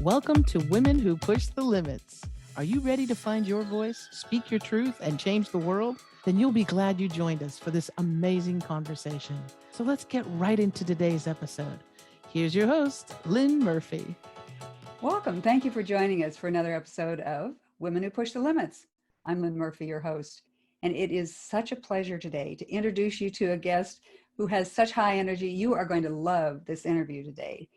Welcome to Women Who Push the Limits. Are you ready to find your voice, speak your truth, and change the world? Then you'll be glad you joined us for this amazing conversation. So let's get right into today's episode. Here's your host, Lynn Murphy. Welcome. Thank you for joining us for another episode of Women Who Push the Limits. I'm Lynn Murphy, your host, and it is such a pleasure today to introduce you to a guest who has such high energy. You are going to love this interview today.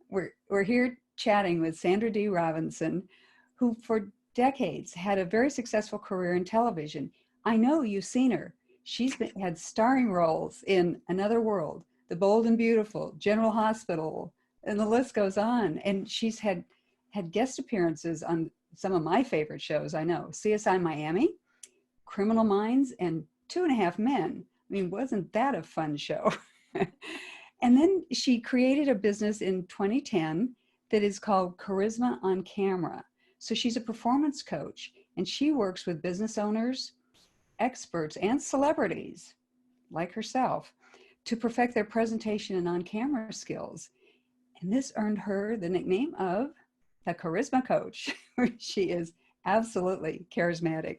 We're here chatting with Sandra Dee Robinson, who for decades had a very successful career in television. I know you've seen her. She's had starring roles in Another World, The Bold and Beautiful, General Hospital, and the list goes on. And she's had guest appearances on some of my favorite shows, I know. CSI Miami, Criminal Minds, and 2.5 Men. I mean, wasn't that a fun show? And then she created a business in 2010 that is called Charisma on Camera. So she's a performance coach, and she works with business owners, experts, and celebrities like herself to perfect their presentation and on-camera skills. And this earned her the nickname of the Charisma Coach. She is absolutely charismatic.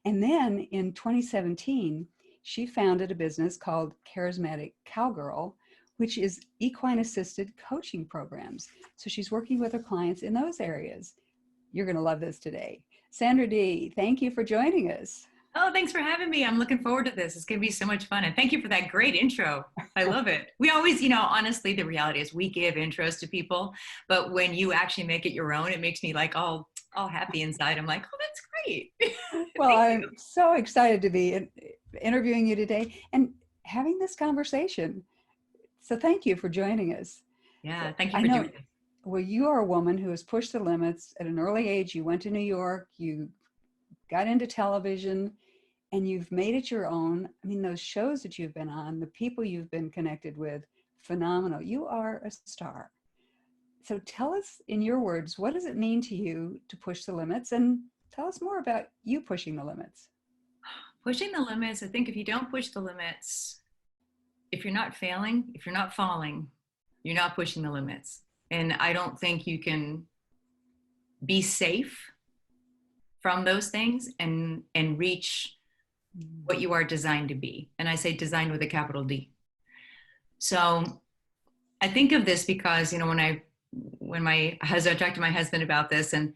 And then in 2017, she founded a business called Charismatic Cowgirl, which is equine-assisted coaching programs. So she's working with her clients in those areas. You're going to love this today. Sandra Dee, thank you for joining us. Oh, thanks for having me. I'm looking forward to this. It's going to be so much fun. And thank you for that great intro. I love it. We always, honestly, the reality is we give intros to people, but when you actually make it your own, it makes me like all happy inside. I'm like, oh, that's great. Well, I'm so excited to be interviewing you today and having this conversation. So thank you for joining us. Yeah, thank you for doing it. Well, you are a woman who has pushed the limits at an early age. You went to New York, you got into television, and you've made it your own. I mean, those shows that you've been on, the people you've been connected with, phenomenal. You are a star. So tell us in your words, what does it mean to you to push the limits? And tell us more about you pushing the limits. Pushing the limits, I think if you don't push the limits, if you're not failing, if you're not falling, you're not pushing the limits. And I don't think you can be safe from those things and reach what you are designed to be. And I say designed with a capital D. So I think of this because, when I talked to my husband about this and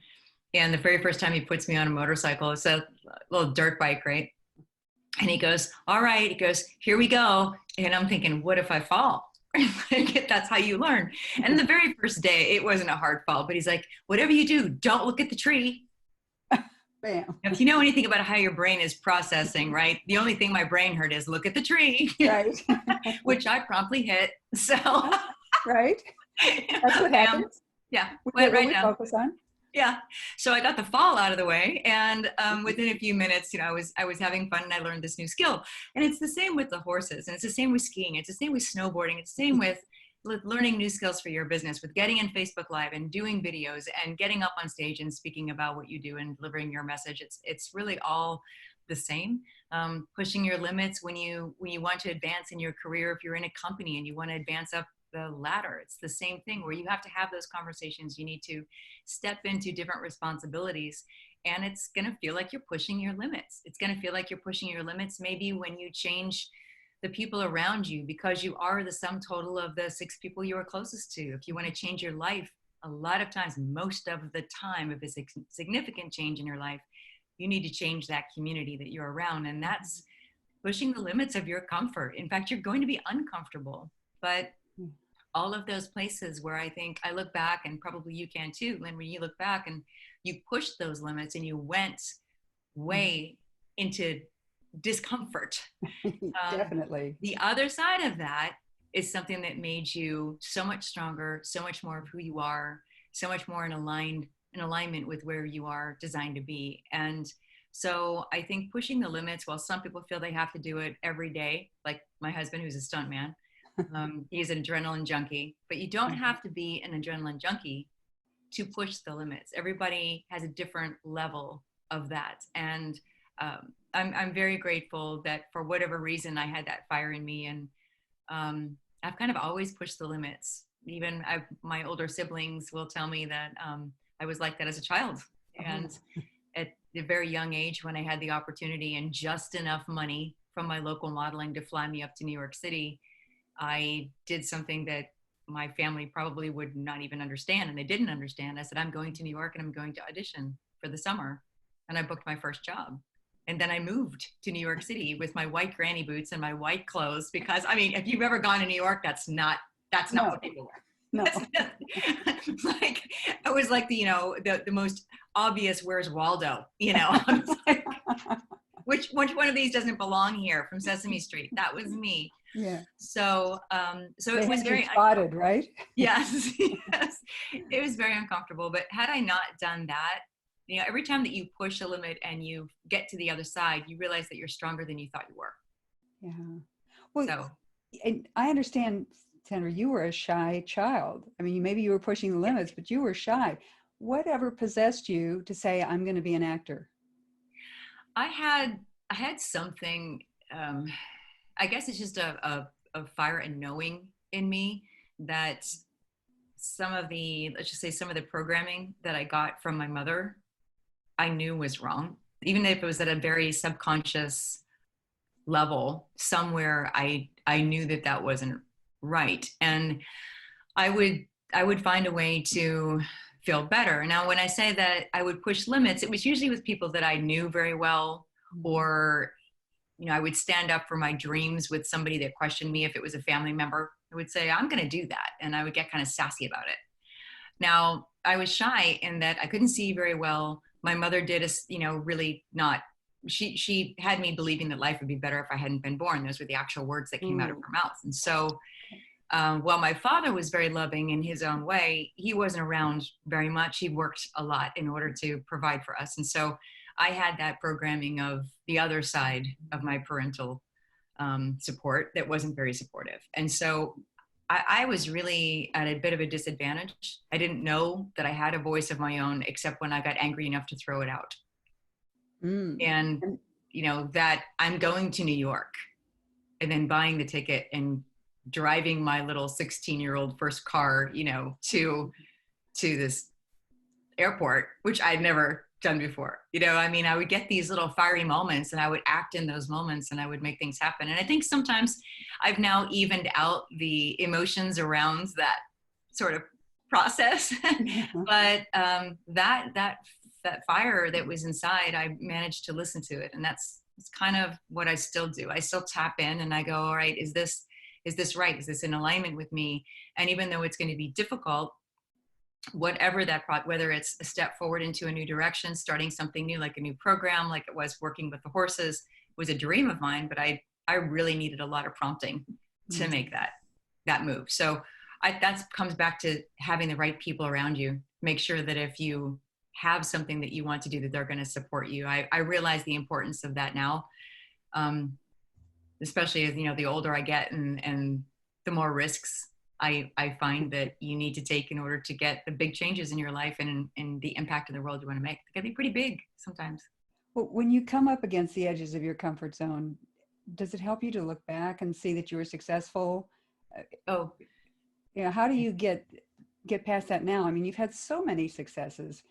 the very first time he puts me on a motorcycle, it's a little dirt bike, right? And he goes, all right, he goes, here we go. And I'm thinking, what if I fall? That's how you learn. And the very first day, it wasn't a hard fall, but he's like, whatever you do, don't look at the tree. Bam. If you know anything about how your brain is processing, right? The only thing my brain heard is look at the tree, right? Which I promptly hit. So, right. That's what happens. Yeah. What we focus on. Yeah. So I got the fall out of the way, and within a few minutes, I was having fun, and I learned this new skill. And it's the same with the horses, and it's the same with skiing. It's the same with snowboarding. It's the same with learning new skills for your business, with getting in Facebook Live and doing videos and getting up on stage and speaking about what you do and delivering your message. It's really all the same. Pushing your limits when you want to advance in your career. If you're in a company and you want to advance up the ladder, it's the same thing where you have to have those conversations. You need to step into different responsibilities, and it's going to feel like you're pushing your limits. It's going to feel like you're pushing your limits maybe when you change the people around you, because you are the sum total of the 6 people you are closest to. If you want to change your life, a lot of times, most of the time, if it's a significant change in your life, you need to change that community that you're around, and that's pushing the limits of your comfort. In fact, you're going to be uncomfortable, but all of those places where I think I look back, and probably you can too, Lynn, when you look back and you pushed those limits and you went way into discomfort. Definitely. The other side of that is something that made you so much stronger, so much more of who you are, so much more in alignment with where you are designed to be. And so I think pushing the limits, while some people feel they have to do it every day, like my husband, who's a stuntman, he's an adrenaline junkie, but you don't have to be an adrenaline junkie to push the limits. Everybody has a different level of that. And I'm very grateful that for whatever reason I had that fire in me, and I've kind of always pushed the limits. even my older siblings will tell me that I was like that as a child. And at a very young age, when I had the opportunity and just enough money from my local modeling to fly me up to New York City, I did something that my family probably would not even understand, and they didn't understand. I said, I'm going to New York and I'm going to audition for the summer. And I booked my first job. And then I moved to New York City with my white granny boots and my white clothes, because I mean, if you've ever gone to New York, that's not what people wear. No. Like, I was like the most obvious "Where's Waldo?" I was like, which one of these doesn't belong here from Sesame Street? That was me. Yeah. So it was very spotted, right? Yes, yes. It was very uncomfortable. But had I not done that, every time that you push a limit and you get to the other side, you realize that you're stronger than you thought you were. Yeah. Well, So, and I understand, Sandra, you were a shy child. I mean, maybe you were pushing the limits, but you were shy. Whatever possessed you to say, I'm going to be an actor? I had something, I guess it's just a fire and knowing in me that let's just say some of the programming that I got from my mother, I knew was wrong. Even if it was at a very subconscious level, somewhere I knew that wasn't right. And I would find a way to feel better. Now, when I say that I would push limits, it was usually with people that I knew very well, or I would stand up for my dreams with somebody that questioned me. If it was a family member, I would say, I'm going to do that. And I would get kind of sassy about it. Now, I was shy in that I couldn't see very well. My mother did, really not, she had me believing that life would be better if I hadn't been born. Those were the actual words that came out of her mouth. And so, while my father was very loving in his own way, he wasn't around very much. He worked a lot in order to provide for us. And so I had that programming of the other side of my parental support that wasn't very supportive. And so I was really at a bit of a disadvantage. I didn't know that I had a voice of my own, except when I got angry enough to throw it out. And, that I'm going to New York and then buying the ticket and driving my little 16-year-old first car, to this airport, which I'd never done before. I would get these little fiery moments and I would act in those moments and I would make things happen. And I think sometimes I've now evened out the emotions around that sort of process. But that fire that was inside, I managed to listen to it. And it's kind of what I still do. I still tap in and I go, all right, is this right? Is this in alignment with me? And even though it's going to be difficult, whatever whether it's a step forward into a new direction, starting something new, like a new program, like it was working with the horses, was a dream of mine, but I really needed a lot of prompting to make that move. So that comes back to having the right people around you. Make sure that if you have something that you want to do, that they're going to support you. I realize the importance of that now, especially as, the older I get and the more risks I find that you need to take in order to get the big changes in your life and the impact in the world you want to make. It can be pretty big sometimes. Well, when you come up against the edges of your comfort zone, does it help you to look back and see that you were successful? Oh, how do you get past that now? I mean, you've had so many successes.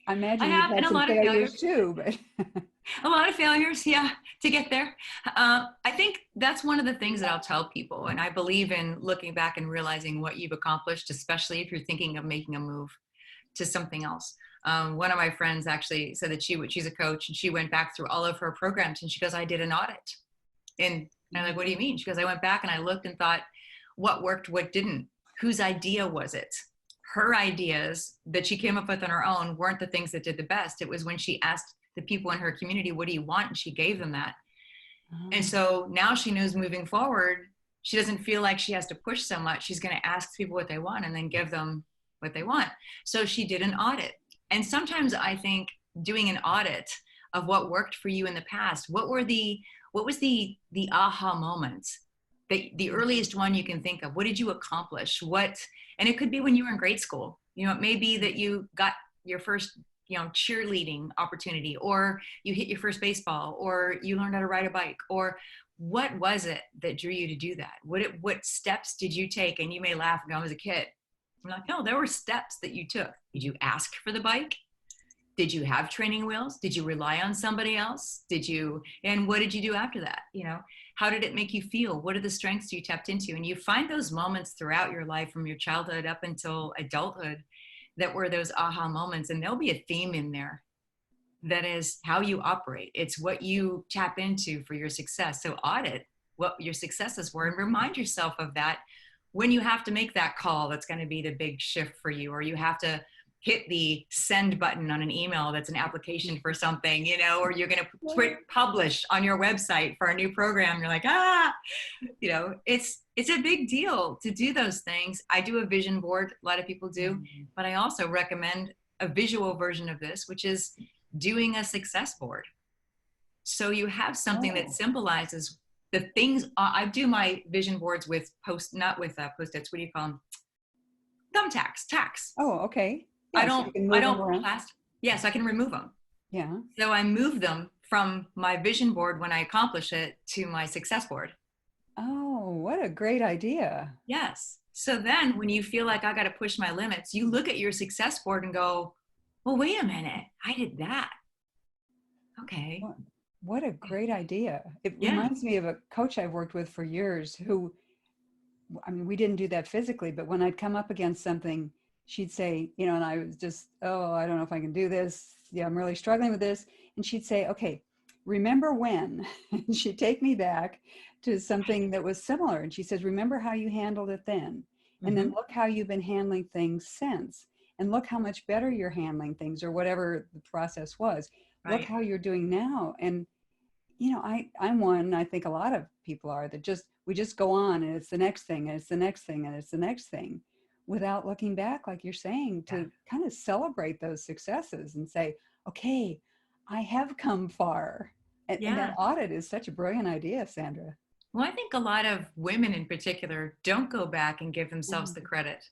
I imagine you've had some failures too, but a lot of failures, yeah, to get there. I think that's one of the things that I'll tell people. And I believe in looking back and realizing what you've accomplished, especially if you're thinking of making a move to something else. One of my friends actually said that she's a coach and she went back through all of her programs and she goes, I did an audit. And I'm like, what do you mean? She goes, I went back and I looked and thought, what worked, what didn't? Whose idea was it? Her ideas that she came up with on her own weren't the things that did the best. It was when she asked the people in her community, what do you want? And she gave them that. And so now she knows moving forward, she doesn't feel like she has to push so much. She's going to ask people what they want and then give them what they want. So she did an audit. And sometimes I think doing an audit of what worked for you in the past, what was the aha moments? The earliest one you can think of. What did you accomplish? And it could be when you were in grade school. It may be that you got your first, cheerleading opportunity, or you hit your first baseball, or you learned how to ride a bike, or what was it that drew you to do that? What steps did you take? And you may laugh and go, I was a kid. I'm like, no, there were steps that you took. Did you ask for the bike? Did you have training wheels? Did you rely on somebody else? And what did you do after that? How did it make you feel? What are the strengths you tapped into? And you find those moments throughout your life from your childhood up until adulthood that were those aha moments. And there'll be a theme in there that is how you operate. It's what you tap into for your success. So audit what your successes were and remind yourself of that when you have to make that call that's going to be the big shift for you, or you have to hit the send button on an email that's an application for something, or you're going to publish on your website for a new program. You're like, it's a big deal to do those things. I do a vision board. A lot of people do, but I also recommend a visual version of this, which is doing a success board. So you have something that symbolizes the things. I do my vision boards with not with Post-its. What do you call them? Thumbtacks, tacks. Oh, okay. Yeah, I So don't Yes, I can remove them. Yeah. So I move them from my vision board when I accomplish it to my success board. Oh, what a great idea. Yes. So then when you feel like I got to push my limits, you look at your success board and go, well, wait a minute, I did that. Okay. What a great idea. It reminds me of a coach I've worked with for years who, we didn't do that physically, but when I'd come up against something, she'd say, and I was just, I don't know if I can do this. Yeah, I'm really struggling with this. And she'd say, okay, remember when? And she'd take me back to something that was similar. And she says, remember how you handled it then. And then look how you've been handling things since. And look how much better you're handling things, or whatever the process was. Right. Look how you're doing now. And, I'm one, I think a lot of people are, that we just go on, and it's the next thing, and it's the next thing, and it's the next thing, without looking back, like you're saying, to kind of celebrate those successes and say, okay, I have come far. And that audit is such a brilliant idea, Sandra. Well, I think a lot of women in particular don't go back and give themselves the credit.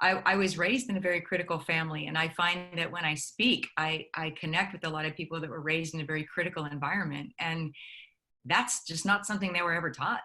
I was raised in a very critical family, and I find that when I speak, I connect with a lot of people that were raised in a very critical environment, and that's just not something they were ever taught.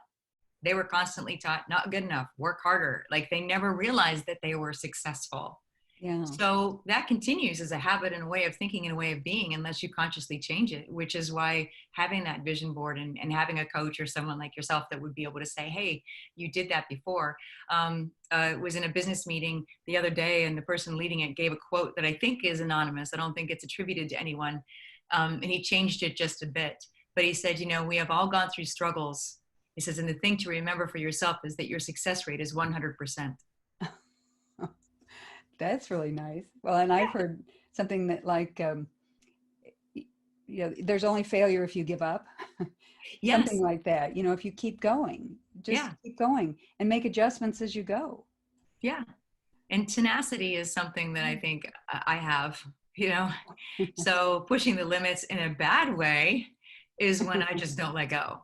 They were constantly taught, not good enough, work harder. Like, they never realized that they were successful. Yeah. So that continues as a habit and a way of thinking and a way of being, unless you consciously change it, which is why having that vision board and having a coach or someone like yourself that would be able to say, hey, you did that before. Was in a business meeting the other day, and the person leading it gave a quote that I think is anonymous. I don't think it's attributed to anyone. And he changed it just a bit. But he said, we have all gone through struggles. He says, and the thing to remember for yourself is that your success rate is 100%. That's really nice. Well, and I've heard something that there's only failure if you give up. Yes. Something like that. If you keep going, keep going and make adjustments as you go. Yeah. And tenacity is something that I think I have, so pushing the limits in a bad way is when I just don't let go.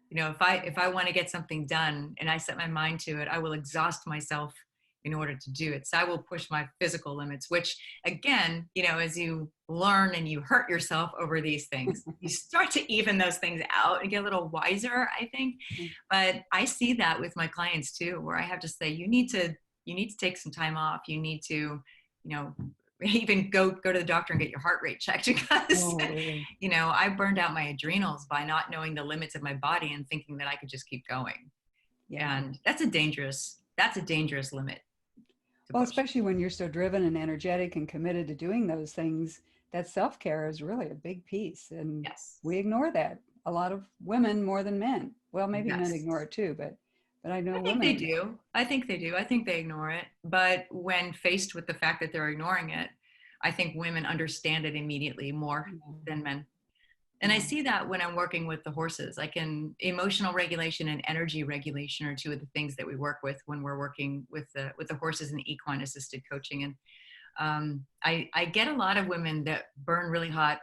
If I want to get something done and I set my mind to it, I will exhaust myself in order to do it. So I will push my physical limits, which again, as you learn and you hurt yourself over these things, you start to even those things out and get a little wiser, I think. But I see that with my clients too, where I have to say, you need to take some time off. You need to, even go to the doctor and get your heart rate checked, because, I burned out my adrenals by not knowing the limits of my body and thinking that I could just keep going. Yeah. And that's a dangerous limit. Well, especially when you're so driven and energetic and committed to doing those things, that self-care is really a big piece. And we ignore that. A lot of women more than men. Well, maybe men ignore it too, but I know women. They do. I think they do. I think they ignore it. But when faced with the fact that they're ignoring it, I think women understand it immediately more than men. And I see that when I'm working with the horses. Emotional regulation and energy regulation are two of the things that we work with when we're working with the horses in equine-assisted coaching. And I get a lot of women that burn really hot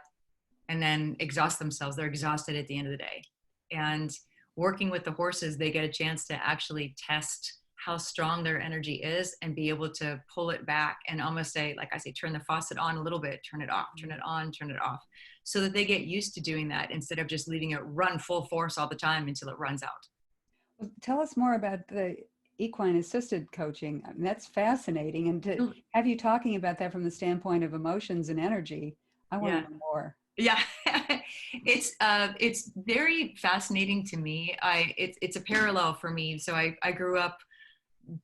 and then exhaust themselves. They're exhausted at the end of the day. And working with the horses, they get a chance to actually test how strong their energy is and be able to pull it back and almost say, like I say, turn the faucet on a little bit, turn it off, turn it on, turn it off, so that they get used to doing that instead of just leaving it run full force all the time until it runs out. Well, tell us more about the equine-assisted coaching. I mean, that's fascinating. And to have you talking about that from the standpoint of emotions and energy, I want to know more. Yeah, it's very fascinating to me. It's a parallel for me. So I grew up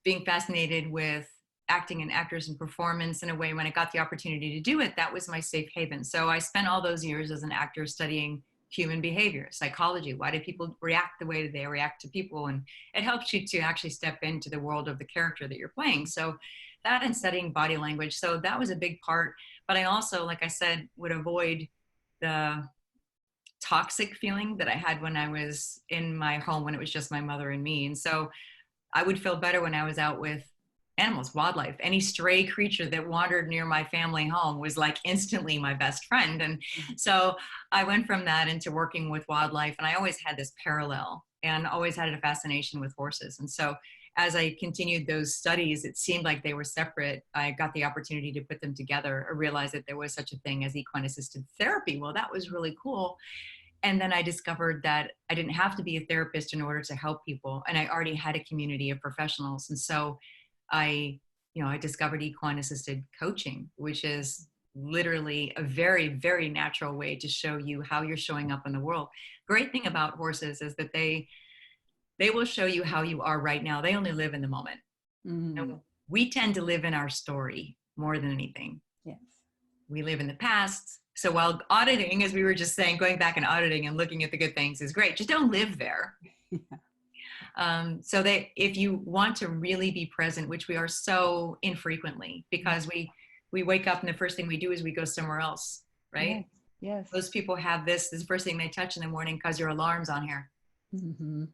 being fascinated with acting and actors and performance in a way. When I got the opportunity to do it, that was my safe haven. So I spent all those years as an actor studying human behavior, psychology. Why do people react the way they react to people? And it helps you to actually step into the world of the character that you're playing. So that, and studying body language. So that was a big part. But I also, like I said, would avoid the toxic feeling that I had when I was in my home, when it was just my mother and me. And so I would feel better when I was out with animals, wildlife. Any stray creature that wandered near my family home was like instantly my best friend. And so I went from that into working with wildlife, and I always had this parallel and always had a fascination with horses. And so as I continued those studies, it seemed like they were separate. I got the opportunity to put them together. I realized that there was such a thing as equine-assisted therapy. Well, that was really cool. And then I discovered that I didn't have to be a therapist in order to help people. And I already had a community of professionals. And so I discovered equine-assisted coaching, which is literally a very, very natural way to show you how you're showing up in the world. Great thing about horses is that they will show you how you are right now. They only live in the moment. Mm-hmm. And we tend to live in our story more than anything. Yes. We live in the past. So while auditing, as we were just saying, going back and auditing and looking at the good things is great, just don't live there. So that if you want to really be present, which we are so infrequently, because we wake up and the first thing we do is we go somewhere else, right? Yes. Most people have this is the first thing they touch in the morning because your alarm's on here. Mm-hmm.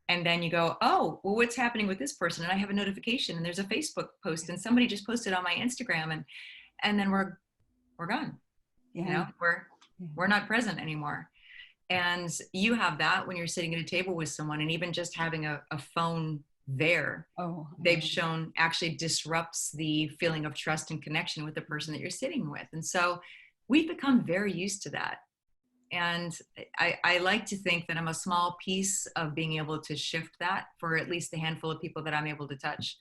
And then you go, oh, well, what's happening with this person? And I have a notification, and there's a Facebook post, and somebody just posted on my Instagram, and then we're gone. Yeah. You know, we're not present anymore. And you have that when you're sitting at a table with someone, and even just having a phone there, they've shown actually disrupts the feeling of trust and connection with the person that you're sitting with. And so we've become very used to that. And I like to think that I'm a small piece of being able to shift that for at least the handful of people that I'm able to touch.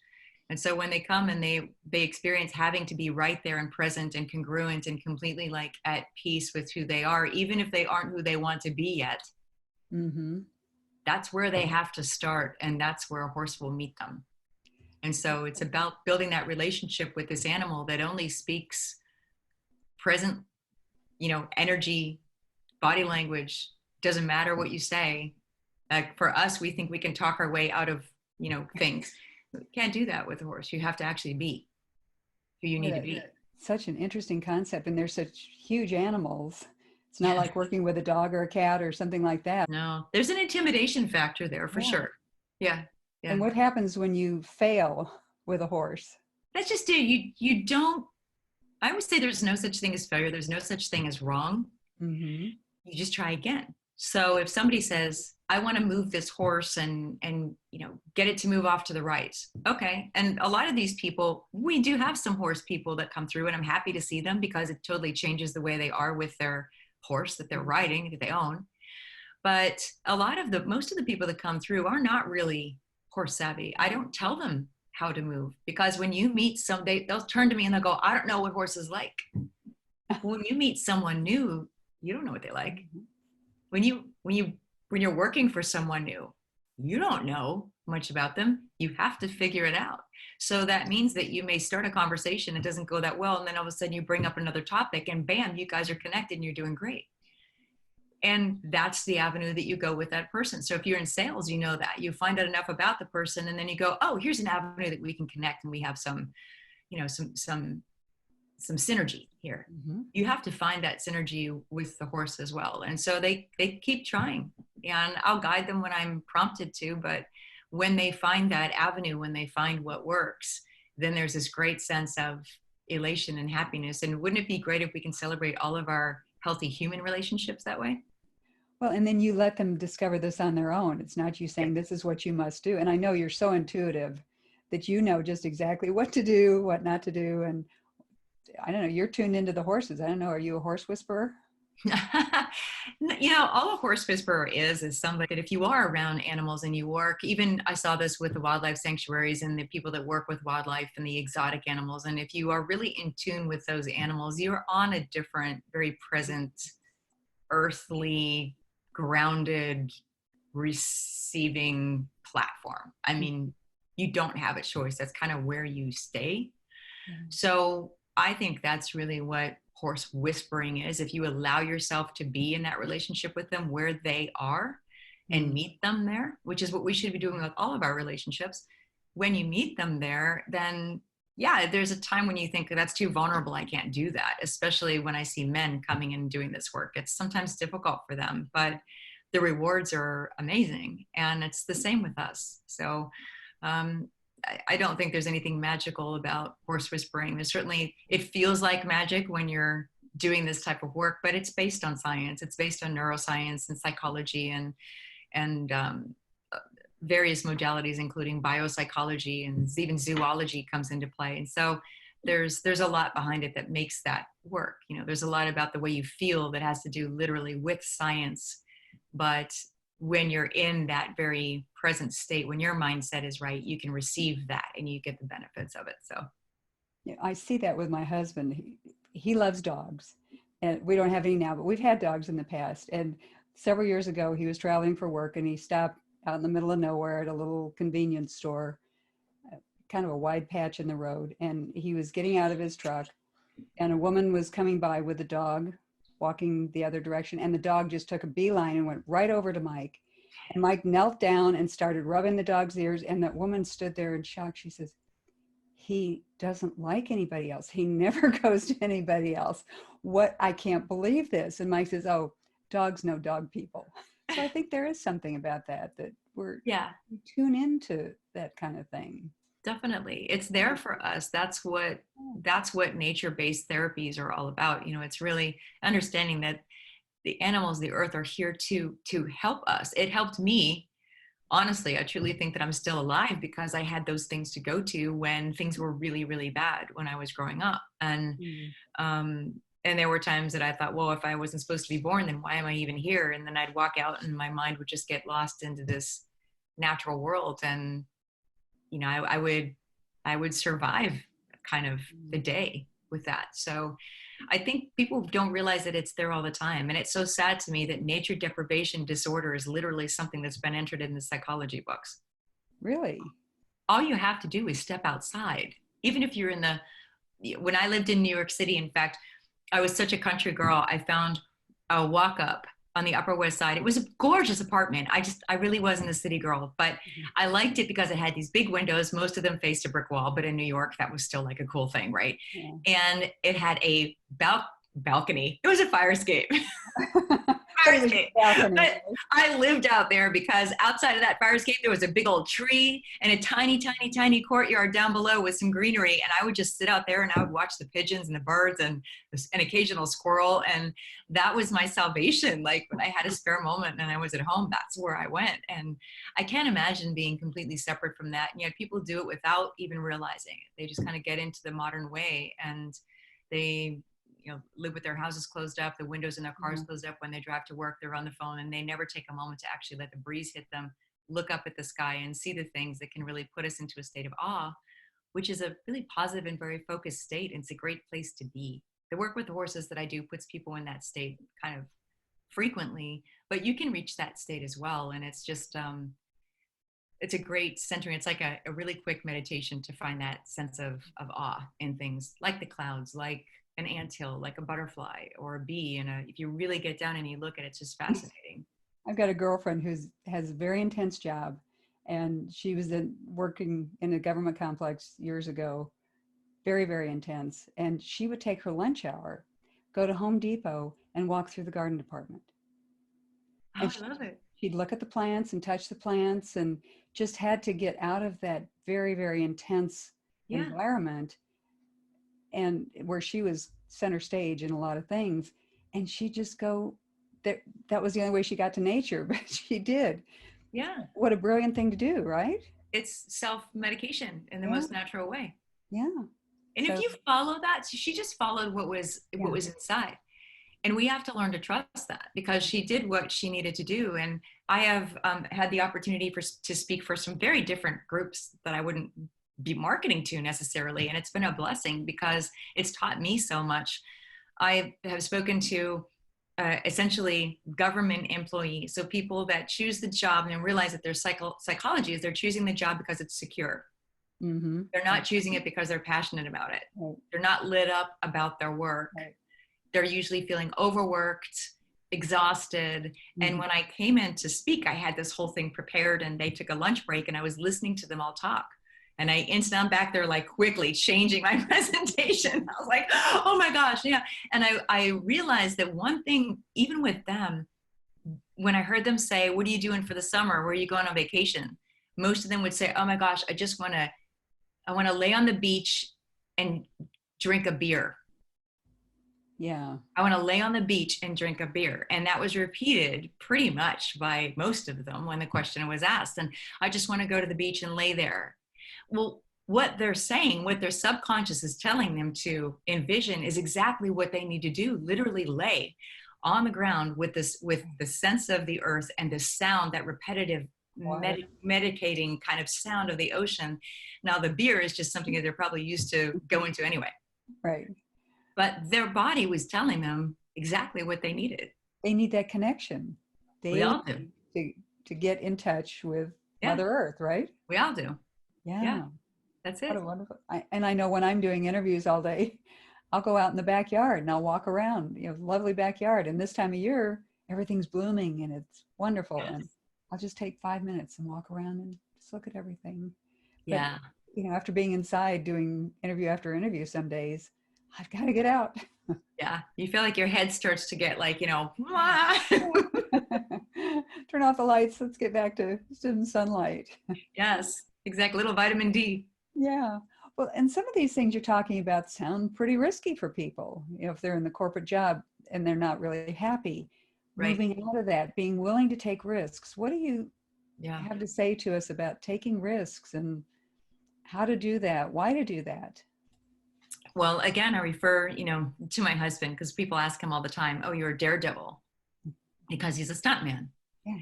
And so when they come and they experience having to be right there and present and congruent and completely like at peace with who they are, even if they aren't who they want to be yet, that's where they have to start. And that's where a horse will meet them. And so it's about building that relationship with this animal that only speaks present, energy, body language. Doesn't matter what you say. For us, we think we can talk our way out of, things. You can't do that with a horse. You have to actually be who you need to be. Such an interesting concept. And they're such huge animals. It's not like working with a dog or a cat or something like that. No, there's an intimidation factor there for sure. Yeah. And what happens when you fail with a horse? That's just it. You don't, I would say there's no such thing as failure. There's no such thing as wrong. Mm-hmm. You just try again. So if somebody says, I want to move this horse and get it to move off to the right. Okay. And a lot of these people, we do have some horse people that come through, and I'm happy to see them because it totally changes the way they are with their horse that they're riding, that they own. But most of the people that come through are not really horse savvy. I don't tell them how to move, because when you meet they'll turn to me and they'll go, I don't know what horses like. When you meet someone new, you don't know what they like. When you're working for someone new, you don't know much about them. You have to figure it out. So that means that you may start a conversation, it doesn't go that well, and then all of a sudden you bring up another topic, and bam, you guys are connected and you're doing great. And that's the avenue that you go with that person. So if you're in sales, you know that. You find out enough about the person, and then you go, oh, here's an avenue that we can connect, and we have some synergy here. Mm-hmm. You have to find that synergy with the horse as well. And so they keep trying, and I'll guide them when I'm prompted to, but when they find that avenue, when they find what works, then there's this great sense of elation and happiness. And wouldn't it be great if we can celebrate all of our healthy human relationships that way? Well, and then you let them discover this on their own. It's not you saying this is what you must do. And I know you're so intuitive that you know just exactly what to do, what not to do. And I don't know, you're tuned into the horses. I don't know, are you a horse whisperer? All a horse whisperer is somebody that if you are around animals and you work, even I saw this with the wildlife sanctuaries and the people that work with wildlife and the exotic animals. And if you are really in tune with those animals, you're on a different, very present, earthly, grounded, receiving platform. I mean, you don't have a choice. That's kind of where you stay. So I think that's really what horse whispering is. If you allow yourself to be in that relationship with them where they are and meet them there, which is what we should be doing with all of our relationships. When you meet them there, then yeah, there's a time when you think that's too vulnerable. I can't do that, especially when I see men coming in and doing this work. It's sometimes difficult for them, but the rewards are amazing. And it's the same with us. So I don't think there's anything magical about horse whispering. There's certainly, it feels like magic when you're doing this type of work, but it's based on science. It's based on neuroscience and psychology and various modalities, including biopsychology, and even zoology comes into play. And so there's a lot behind it that makes that work. There's a lot about the way you feel that has to do literally with science, but when you're in that very present state, when your mindset is right, you can receive that and you get the benefits of it. So yeah, I see that with my husband. He loves dogs, and we don't have any now, but we've had dogs in the past. And several years ago, he was traveling for work and he stopped out in the middle of nowhere at a little convenience store, kind of a wide patch in the road. And he was getting out of his truck and a woman was coming by with a dog walking the other direction. And the dog just took a beeline and went right over to Mike. And Mike knelt down and started rubbing the dog's ears. And that woman stood there in shock. She says, he doesn't like anybody else. He never goes to anybody else. What? I can't believe this. And Mike says, oh, dogs know dog people. So I think there is something about that we tune into that kind of thing. Definitely. It's there for us. That's what nature-based therapies are all about. It's really understanding that the animals, the earth, are here to help us. It helped me. Honestly, I truly think that I'm still alive because I had those things to go to when things were really, really bad when I was growing up. And there were times that I thought, well, if I wasn't supposed to be born, then why am I even here? And then I'd walk out and my mind would just get lost into this natural world. And I would survive kind of the day with that. So I think people don't realize that it's there all the time. And it's so sad to me that nature deprivation disorder is literally something that's been entered in the psychology books. Really? All you have to do is step outside. Even if you're when I lived in New York City, in fact, I was such a country girl. I found a walk up on the Upper West Side. It was a gorgeous apartment. I really wasn't a city girl, but I liked it because it had these big windows. Most of them faced a brick wall, but in New York, that was still like a cool thing, right? Yeah. And it had a balcony. It was a fire escape. But I lived out there because outside of that fire escape, there was a big old tree and a tiny, tiny, tiny courtyard down below with some greenery. And I would just sit out there and I would watch the pigeons and the birds and an occasional squirrel. And that was my salvation. Like when I had a spare moment and I was at home, that's where I went. And I can't imagine being completely separate from that. And yet people do it without even realizing it. They just kind of get into the modern way and they live with their houses closed up, the windows in their cars closed up. When they drive to work, they're on the phone and they never take a moment to actually let the breeze hit them, look up at the sky and see the things that can really put us into a state of awe, which is a really positive and very focused state. And it's a great place to be. The work with the horses that I do puts people in that state kind of frequently, but you can reach that state as well. And it's just, it's a great centering. It's like a really quick meditation to find that sense of awe in things like the clouds, like an anthill, like a butterfly or a bee. And if you really get down and you look at it, it's just fascinating. I've got a girlfriend who has a very intense job, and she was working in a government complex years ago, very, very intense. And she would take her lunch hour, go to Home Depot and walk through the garden department. Oh, I love it. She'd look at the plants and touch the plants and just had to get out of that very, very intense environment, and where she was center stage in a lot of things. And she'd just go, that was the only way she got to nature, but she did. Yeah. What a brilliant thing to do, right? it's self-medication in the Yeah. most natural way. Yeah. And if So- you follow that, so she just followed what was inside. And we have to learn to trust that, because she did what she needed to do. And I have had the opportunity to speak for some very different groups that I wouldn't be marketing to necessarily. And it's been a blessing because it's taught me so much. I have spoken to essentially government employees. So people that choose the job and realize that their psychology is they're choosing the job because it's secure. Mm-hmm. They're not choosing it because they're passionate about it. Right. They're not lit up about their work. Right. They're usually feeling overworked, exhausted. Mm-hmm. And when I came in to speak, I had this whole thing prepared, and they took a lunch break and I was listening to them all talk. And I'm back there like quickly changing my presentation. I was like, oh my gosh, yeah. And I realized that one thing, even with them, when I heard them say, what are you doing for the summer? Where are you going on vacation? Most of them would say, oh my gosh, I want to lay on the beach and drink a beer. Yeah. I want to lay on the beach and drink a beer. And that was repeated pretty much by most of them when the question was asked. And I just want to go to the beach and lay there. Well, what they're saying, what their subconscious is telling them to envision is exactly what they need to do. Literally lay on the ground with the sense of the earth and the sound, that repetitive meditating kind of sound of the ocean. Now the beer is just something that they're probably used to going to anyway. Right. But their body was telling them exactly what they needed. They need that connection. We all do. To get in touch with Mother Earth, right? We all do. Yeah. That's it. What a wonderful. And I know when I'm doing interviews all day, I'll go out in the backyard and I'll walk around, lovely backyard. And this time of year, everything's blooming and it's wonderful. Yes. And I'll just take 5 minutes and walk around and just look at everything. Yeah. But, after being inside doing interview after interview, some days I've got to get out. Yeah. You feel like your head starts to get like, turn off the lights. Let's get back to some sunlight. Yes, exactly. Little vitamin D. Yeah. Well, and some of these things you're talking about sound pretty risky for people. If they're in the corporate job and they're not really happy, Right. Moving out of that, being willing to take risks. What do you have to say to us about taking risks and how to do that? Why to do that? Well, again, I refer, to my husband, because people ask him all the time, oh, you're a daredevil, because he's a stuntman. Yeah.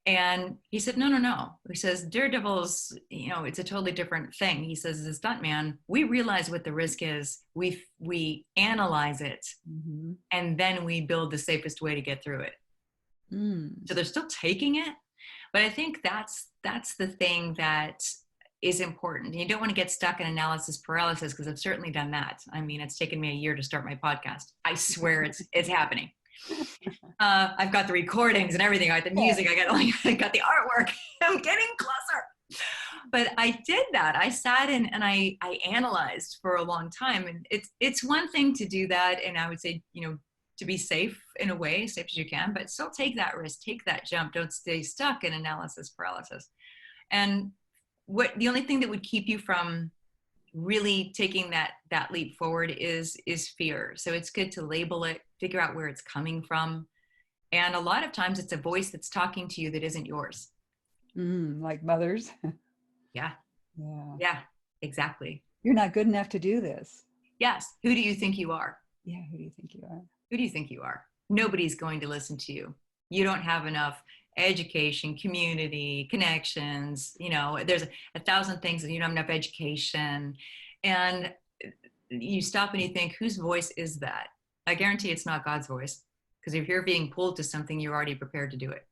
And he said, no. He says, daredevils, it's a totally different thing. He says, as a stuntman, we realize what the risk is. We analyze it, Mm-hmm. and then we build the safest way to get through it. Mm. So they're still taking it. But I think that's the thing that is important. You don't want to get stuck in analysis paralysis, because I've certainly done that. I mean, it's taken me a year to start my podcast. I swear it's happening. I've got the recordings and everything. I got the music. I got the artwork. I'm getting closer. But I did that. I sat in and I analyzed for a long time. And it's one thing to do that. And I would say, to be safe in a way, safe as you can, but still take that risk, take that jump. Don't stay stuck in analysis paralysis. And the only thing that would keep you from really taking that leap forward is fear. So it's good to label it, figure out where it's coming from. And a lot of times it's a voice that's talking to you that isn't yours. Like mothers. Yeah. Yeah. Yeah, exactly. You're not good enough to do this. Yes. Who do you think you are? Yeah. Who do you think you are? Who do you think you are? Nobody's going to listen to you. You don't have enough education, community, connections. There's 1,000 things that you don't have enough education. And you stop and you think, whose voice is that? I guarantee it's not God's voice, because if you're being pulled to something, you're already prepared to do it.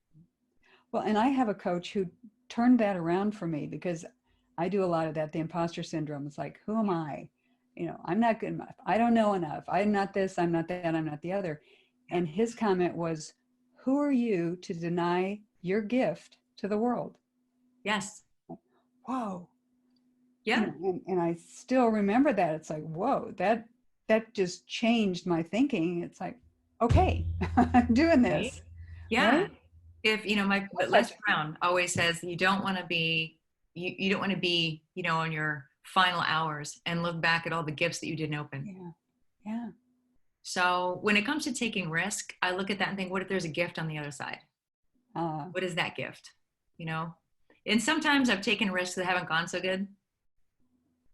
Well, and I have a coach who turned that around for me, because I do a lot of that, the imposter syndrome. It's like, who am I? I'm not good enough. I don't know enough. I'm not this, I'm not that, I'm not the other. And his comment was, who are you to deny your gift to the world? Yes. Whoa. Yeah. And I still remember that. It's like, whoa, that just changed my thinking. It's like, okay, I'm doing this. Right? Yeah. Right? If, my Les Brown always says, you don't want to be, you don't want to be, on your final hours and look back at all the gifts that you didn't open. Yeah. So when it comes to taking risk, I look at that and think, what if there's a gift on the other side? What is that gift? And sometimes I've taken risks that haven't gone so good.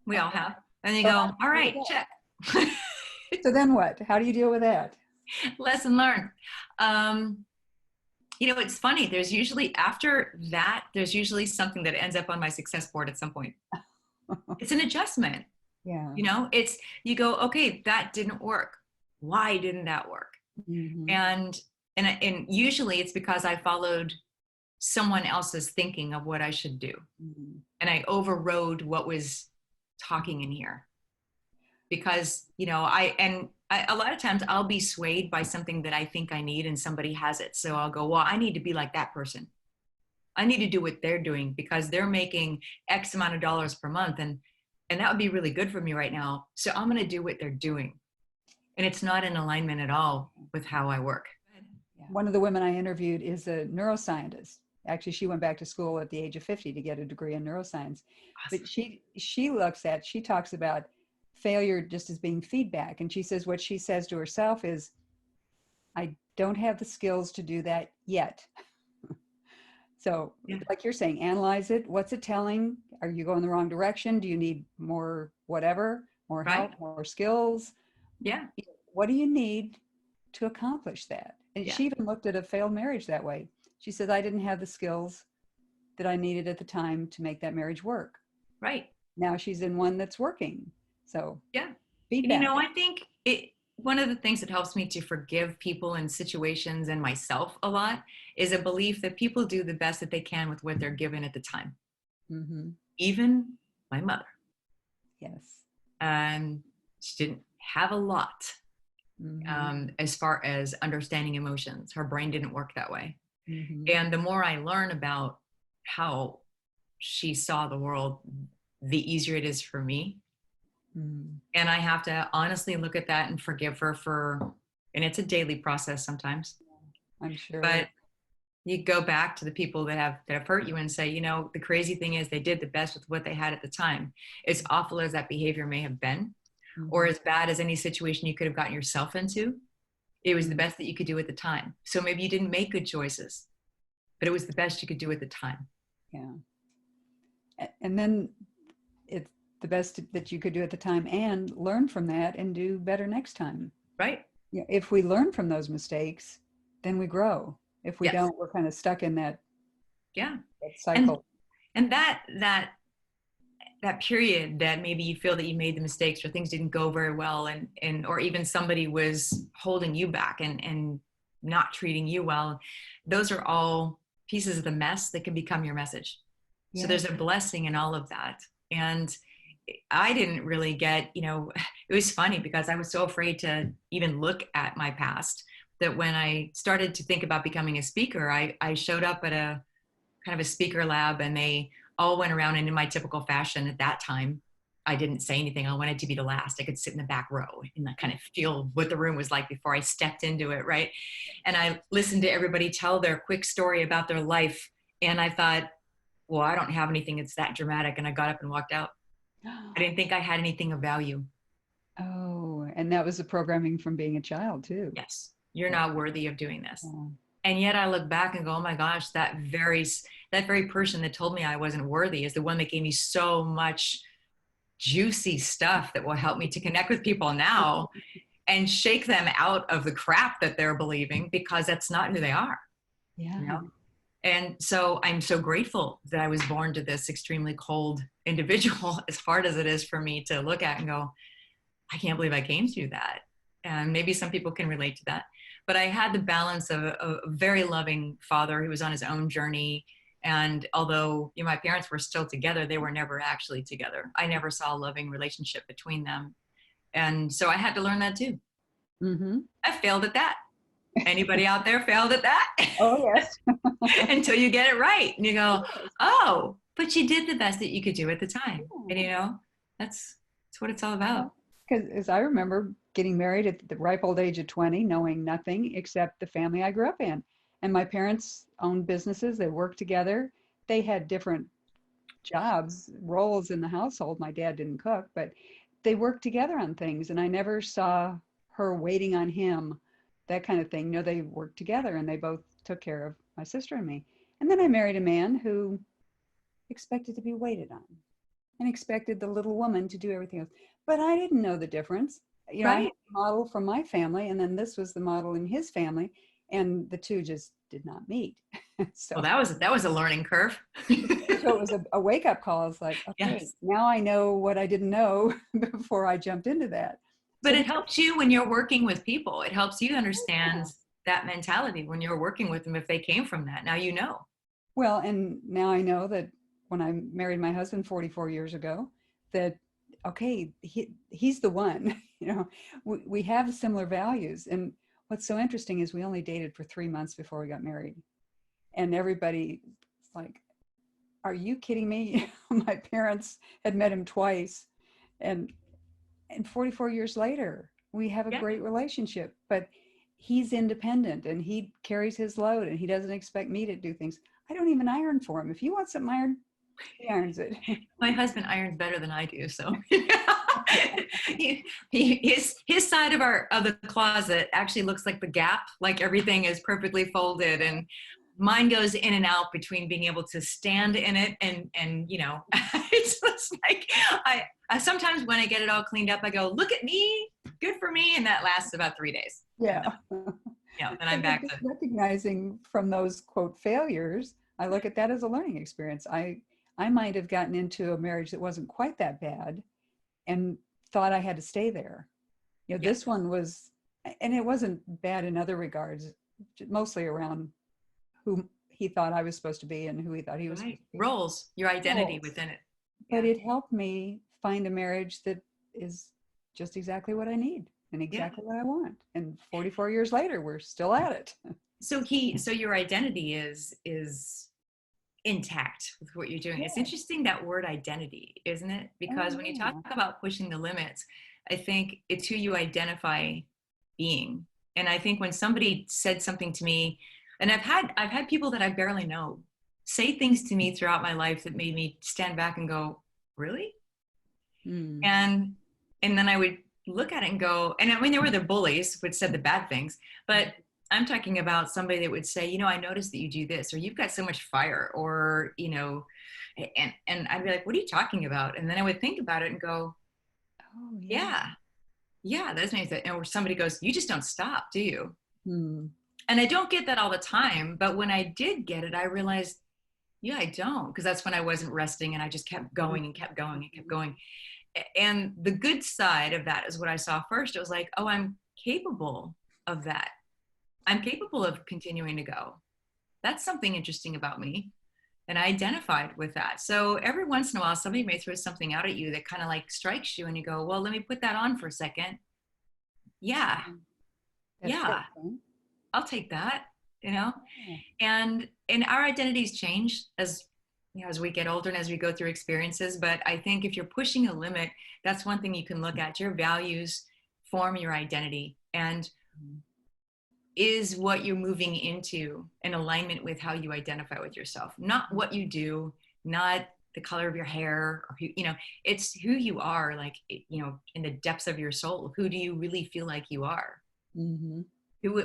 We all have. And you So go, how do all you right, deal with check. So then what? How do you deal with that? Lesson learned. You know, it's funny. There's usually, after that, there's usually something that ends up on my success board at some point. It's an adjustment. Yeah. You know, it's, you go, okay, that didn't work. Why didn't that work? Mm-hmm. And usually it's because I followed someone else's thinking of what I should do. Mm-hmm. And I overrode what was talking in here. Because, you know, a lot of times I'll be swayed by something that I think I need and somebody has it. So I'll go, well, I need to be like that person. I need to do what they're doing because they're making X amount of dollars per month. And that would be really good for me right now. So I'm going to do what they're doing. And it's not in alignment at all with how I work. One of the women I interviewed is a neuroscientist. Actually, she went back to school at the age of 50 to get a degree in neuroscience. Awesome. But she talks about failure just as being feedback. And she says what she says to herself is, I don't have the skills to do that yet. So like you're saying, analyze it. What's it telling? Are you going the wrong direction? Do you need more whatever, more help, more skills? Yeah. What do you need to accomplish that? And Yeah. she even looked at a failed marriage that way. She says, I didn't have the skills that I needed at the time to make that marriage work. Right. Now she's in one that's working. So yeah. feedback. And, you know, I think one of the things that helps me to forgive people and situations and myself a lot is a belief that people do the best that they can with what they're given at the time. Mm-hmm. Even my mother. Yes. She didn't have a lot Mm-hmm. as far as understanding emotions. Her brain didn't work that way. Mm-hmm. And the more I learn about how she saw the world, the easier it is for me. Mm-hmm. And I have to honestly look at that and forgive her and it's a daily process sometimes. I'm sure. But you go back to the people that have hurt you and say, you know, the crazy thing is they did the best with what they had at the time. As awful as that behavior may have been, or as bad as any situation you could have gotten yourself into, it was the best that you could do at the time. So maybe you didn't make good choices, but it was the best you could do at the time. Yeah. And then it's the best that you could do at the time and learn from that and do better next time. Right. Yeah. If we learn from those mistakes, then we grow. If we don't, we're kind of stuck in that cycle. And that period that maybe you feel that you made the mistakes or things didn't go very well and or even somebody was holding you back and not treating you well, those are all pieces of the mess that can become your message. So there's a blessing in all of that. And I didn't really get, you know, it was funny because I was so afraid to even look at my past that when I started to think about becoming a speaker, I showed up at a kind of a speaker lab and they all went around, and in my typical fashion at that time, I didn't say anything. I wanted to be the last. I could sit in the back row and kind of feel what the room was like before I stepped into it, right? And I listened to everybody tell their quick story about their life. And I thought, well, I don't have anything that's that dramatic. And I got up and walked out. I didn't think I had anything of value. Oh, and that was the programming from being a child too. Yes, you're not worthy of doing this. And yet I look back and go, oh my gosh, that very person that told me I wasn't worthy is the one that gave me so much juicy stuff that will help me to connect with people now and shake them out of the crap that they're believing, because that's not who they are. Yeah. You know? And so I'm so grateful that I was born to this extremely cold individual, as hard as it is for me to look at and go, I can't believe I came through that. And maybe some people can relate to that. But I had the balance of a very loving father who was on his own journey. And although, you know, my parents were still together, they were never actually together. I never saw a loving relationship between them. And so I had to learn that too. Mm-hmm. I failed at that. Anybody out there failed at that? Oh, yes. Until you get it right. And you go, oh, but you did the best that you could do at the time. And, you know, that's what it's all about. Because as I remember getting married at the ripe old age of 20, knowing nothing except the family I grew up in. And my parents owned businesses. They worked together. They had different jobs, roles in the household. My dad didn't cook, but they worked together on things. And I never saw her waiting on him, that kind of thing. No, they worked together and they both took care of my sister and me. And then I married a man who expected to be waited on and expected the little woman to do everything else. But I didn't know the difference. You know, I had Right. a model from my family, and then this was the model in his family, and the two just did not meet. Well, So, that was a learning curve. so it was a wake up call. It's like, okay, Yes. now I know what I didn't know before I jumped into that. But So, it helps you when you're working with people. It helps you yeah. understand that mentality when you're working with them if they came from that. Now you know. Well, and now I know that when I married my husband 44 years ago, that okay, he's the one. You know, we have similar values. And what's so interesting is we only dated for 3 months before we got married, and everybody's like, "Are you kidding me?" My parents had met him twice, and 44 years later, we have a Yeah. great relationship. But he's independent and he carries his load, and he doesn't expect me to do things. I don't even iron for him. If he wants something ironed, he irons it. My husband irons better than I do, so his side of the closet actually looks like the Gap, like everything is perfectly folded, and mine goes in and out between being able to stand in it and you know, it's just like I sometimes when I get it all cleaned up, I go, look at me, good for me, and that lasts about 3 days. Yeah. Yeah, then I'm back to Recognizing from those quote failures, I look at that as a learning experience. I might have gotten into a marriage that wasn't quite that bad and thought I had to stay there. You know, yeah. this one was, and it wasn't bad in other regards, mostly around who he thought I was supposed to be and who he thought he was supposed Right. to be. Roles, your identity Roles. within it. But Yeah. it helped me find a marriage that is just exactly what I need and Yeah. exactly what I want. And 44 years later, we're still at it. So your identity is intact with what you're doing. It's Yeah. interesting, that word identity, isn't it? Because when you talk Oh, about pushing the limits, I think it's who you identify being. And I think when somebody said something to me, and I've had people that I barely know say things to me throughout my life that made me stand back and go, really? yeah. Mm. And then I would look at it and go, and I mean, there were the bullies which said the bad things, but I'm talking about somebody that would say, you know, I noticed that you do this, or you've got so much fire, or, you know, and I'd be like, what are you talking about? And then I would think about it and go, Oh, yeah. yeah, that's nice. Or somebody goes, you just don't stop, do you? Mm. And I don't get that all the time, but when I did get it, I realized, yeah, I don't, because that's when I wasn't resting and I just kept going and kept going and kept going. And the good side of that is what I saw first. It was like, oh, I'm capable of that. I'm capable of continuing to go. That's something interesting about me. And I identified with that. So every once in a while, somebody may throw something out at you that kind of like strikes you and you go, well, let me put that on for a second. Yeah. That's Yeah. it. I'll take that, you know? Yeah. And our identities change as, you know, as we get older and as we go through experiences. But I think if you're pushing a limit, that's one thing you can look at. Your values form your identity, and is what you're moving into in alignment with how you identify with yourself, not what you do, not the color of your hair, or who, you know, it's who you are, like, you know, in the depths of your soul. Who do you really feel like you are? Mm-hmm.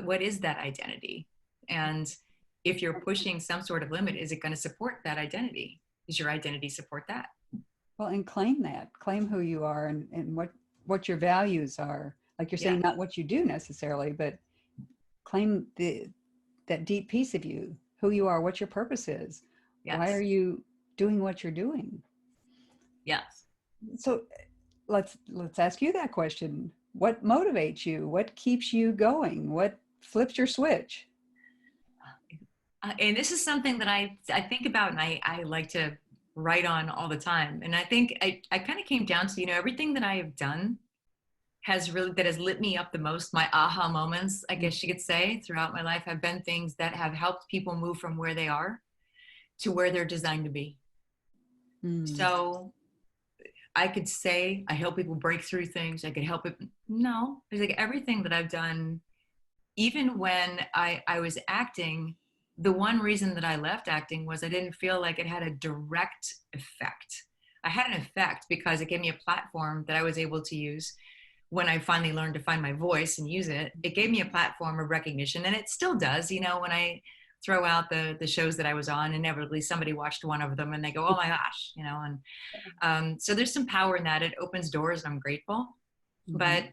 What is that identity? And if you're pushing some sort of limit, is it going to support that identity? Does your identity support that? Well, and claim that, claim who you are, and what your values are. Like you're saying, Yeah. not what you do necessarily, but claim that deep piece of you, who you are, what your purpose is. Yes. Why are you doing what you're doing? Yes. So let's ask you that question. What motivates you? What keeps you going? What flips your switch? And this is something that I think about, and I like to write on all the time. And I think I kind of came down to, you know, everything that I have done that has lit me up the most. My aha moments, I guess you could say, throughout my life have been things that have helped people move from where they are to where they're designed to be. Mm. So I could say I help people break through things. I could help it. No, it's like everything that I've done, even when I was acting, the one reason that I left acting was I didn't feel like it had a direct effect. I had an effect because it gave me a platform that I was able to use when I finally learned to find my voice and use it. It gave me a platform of recognition, and it still does. You know, when I throw out the shows that I was on. Inevitably, somebody watched one of them and they go, "Oh my gosh," you know. And so there's some power in that. It opens doors, and I'm grateful. Mm-hmm. But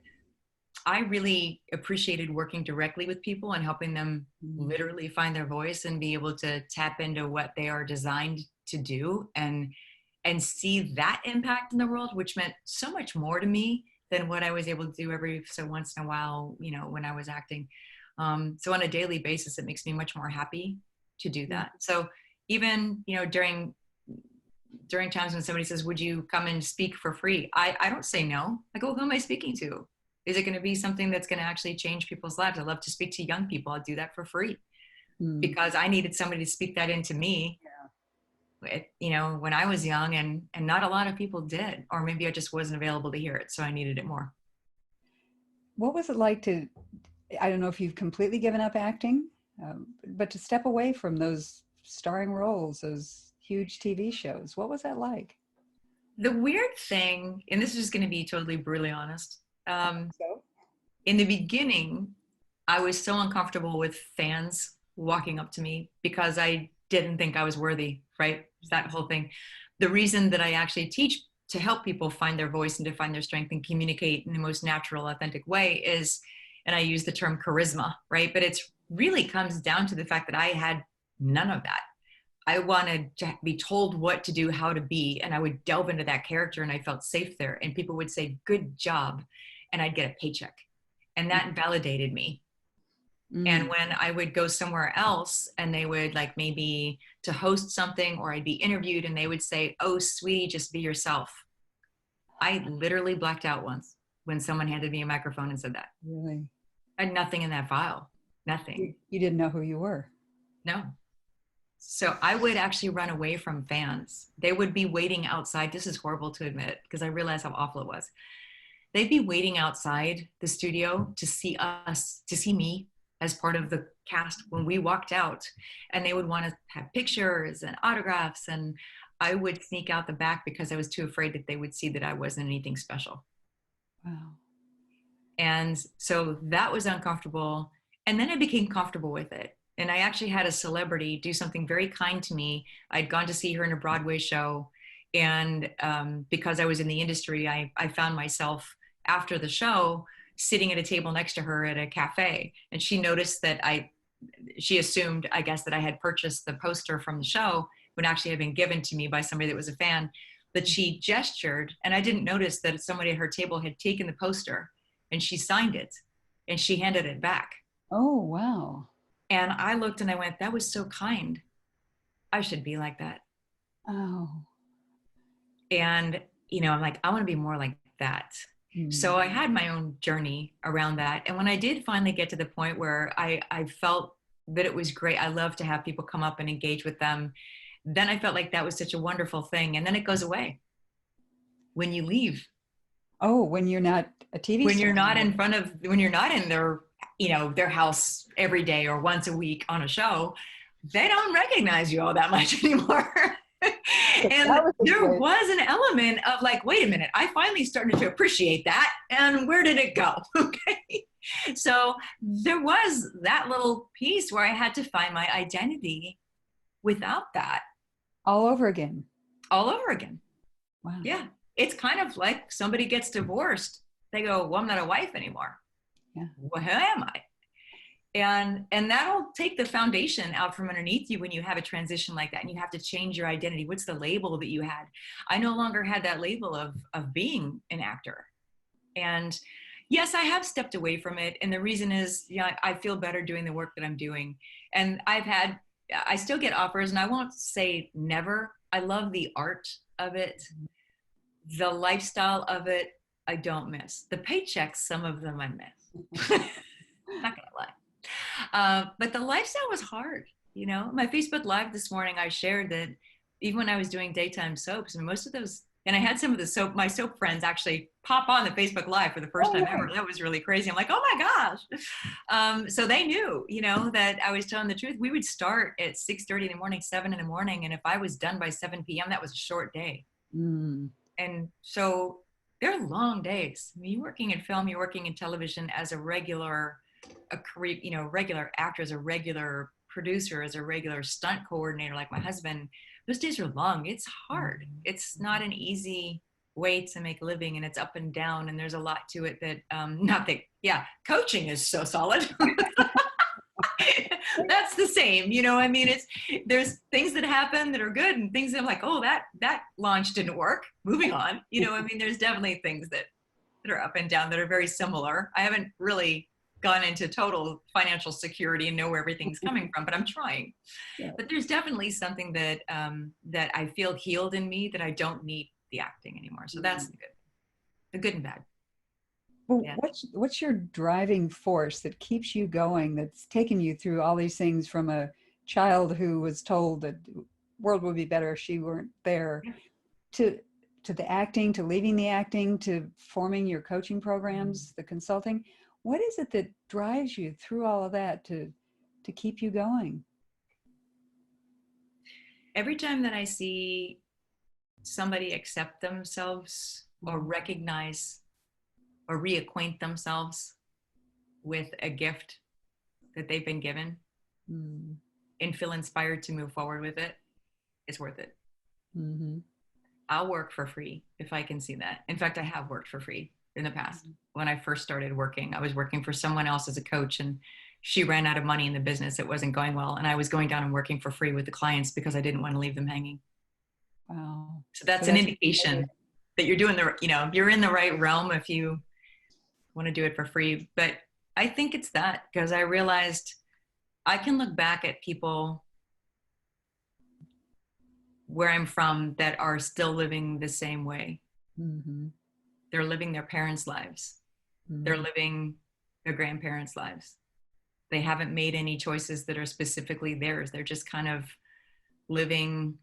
I really appreciated working directly with people and helping them literally find their voice and be able to tap into what they are designed to do and see that impact in the world, which meant so much more to me than what I was able to do every so once in a while, you know, when I was acting. So on a daily basis, it makes me much more happy to do that. So even, you know, during times when somebody says, "Would you come and speak for free?" I don't say no. I go, "Who am I speaking to? Is it going to be something that's going to actually change people's lives?" I love to speak to young people. I'll do that for free because I needed somebody to speak that into me. You know, when I was young, and not a lot of people did, or maybe I just wasn't available to hear it, so I needed it more. What was it like to, I don't know if you've completely given up acting, but to step away from those starring roles, those huge TV shows? What was that like? The weird thing, and this is just going to be totally brutally honest. So? In the beginning, I was so uncomfortable with fans walking up to me because I didn't think I was worthy, right? That whole thing. The reason that I actually teach to help people find their voice and to find their strength and communicate in the most natural, authentic way is, and I use the term charisma, right? But it's really comes down to the fact that I had none of that. I wanted to be told what to do, how to be, and I would delve into that character and I felt safe there. And people would say, "Good job," and I'd get a paycheck. And that validated me. And when I would go somewhere else and they would like maybe to host something or I'd be interviewed and they would say, "Oh, sweetie, just be yourself." I literally blacked out once when someone handed me a microphone and said that. Really? I had nothing in that file. Nothing. You didn't know who you were? No. So I would actually run away from fans. They would be waiting outside. This is horrible to admit because I realized how awful it was. They'd be waiting outside the studio to see us, to see me as part of the cast when we walked out, and they would want to have pictures and autographs, and I would sneak out the back because I was too afraid that they would see that I wasn't anything special. Wow. And so that was uncomfortable, and then I became comfortable with it. And I actually had a celebrity do something very kind to me. I'd gone to see her in a Broadway show, and because I was in the industry, I found myself after the show sitting at a table next to her at a cafe, and she noticed that she assumed, I guess, that I had purchased the poster from the show when actually had been given to me by somebody that was a fan. But she gestured, and I didn't notice that somebody at her table had taken the poster and she signed it and she handed it back. Oh, wow. And I looked and I went, "That was so kind. I should be like that." Oh. And, you know, I'm like, I want to be more like that. So I had my own journey around that. And when I did finally get to the point where I felt that it was great, I love to have people come up and engage with them, then I felt like that was such a wonderful thing. And then it goes away when you leave. Oh, when you're not a TV When star you're not anymore. when you're not in their, you know, their house every day or once a week on a show, they don't recognize you all that much anymore. And there was an element of like, wait a minute, I finally started to appreciate that. And where did it go? Okay. So there was that little piece where I had to find my identity without that. All over again. All over again. Wow. Yeah. It's kind of like somebody gets divorced. They go, "Well, I'm not a wife anymore." Yeah. Well, who am I? And that'll take the foundation out from underneath you when you have a transition like that and you have to change your identity. What's the label that you had? I no longer had that label of being an actor. And yes, I have stepped away from it. And the reason is, yeah, I feel better doing the work that I'm doing. And I still get offers, and I won't say never. I love the art of it. The lifestyle of it, I don't miss. The paychecks, some of them I miss. Not gonna lie. But the lifestyle was hard. You know, my Facebook Live this morning, I shared that even when I was doing daytime soaps, and most of those, and I had some of my soap friends actually pop on the Facebook Live for the first time ever. That was really crazy. I'm like, oh my gosh. So they knew, you know, that I was telling the truth. We would start at 6:30 in the morning, 7 in the morning. And if I was done by 7 p.m., that was a short day. And so they're long days. I mean, you're working in film, you're working in television as a regular actor, as a regular producer, as a regular stunt coordinator like my husband, those days are long. It's hard. It's not an easy way to make a living, and it's up and down, and there's a lot to it that not that yeah, coaching is so solid. That's the same, you know. I mean, there's things that happen that are good and things that I'm like, oh, that launch didn't work, moving on, you know. I mean, there's definitely things that are up and down that are very similar. I haven't really gone into total financial security and know where everything's coming from, but I'm trying. Yeah. But there's definitely something that that I feel healed in me, that I don't need the acting anymore. So that's the good and bad. Well, Yeah. what's your driving force that keeps you going, that's taken you through all these things, from a child who was told that the world would be better if she weren't there, to the acting, to leaving the acting, to forming your coaching programs, the consulting? What is it that drives you through all of that to keep you going? Every time that I see somebody accept themselves or recognize or reacquaint themselves with a gift that they've been given and feel inspired to move forward with it, it's worth it. I'll work for free if I can see that. In fact, I have worked for free in the past. When I first started working, I was working for someone else as a coach, and she ran out of money in the business. It wasn't going well. And I was going down and working for free with the clients because I didn't want to leave them hanging. Wow. So that's an indication that you're doing you're in the right realm if you want to do it for free. But I think it's that, because I realized I can look back at people where I'm from that are still living the same way. They're living their parents' lives. They're living their grandparents' lives. They haven't made any choices that are specifically theirs. They're just kind of living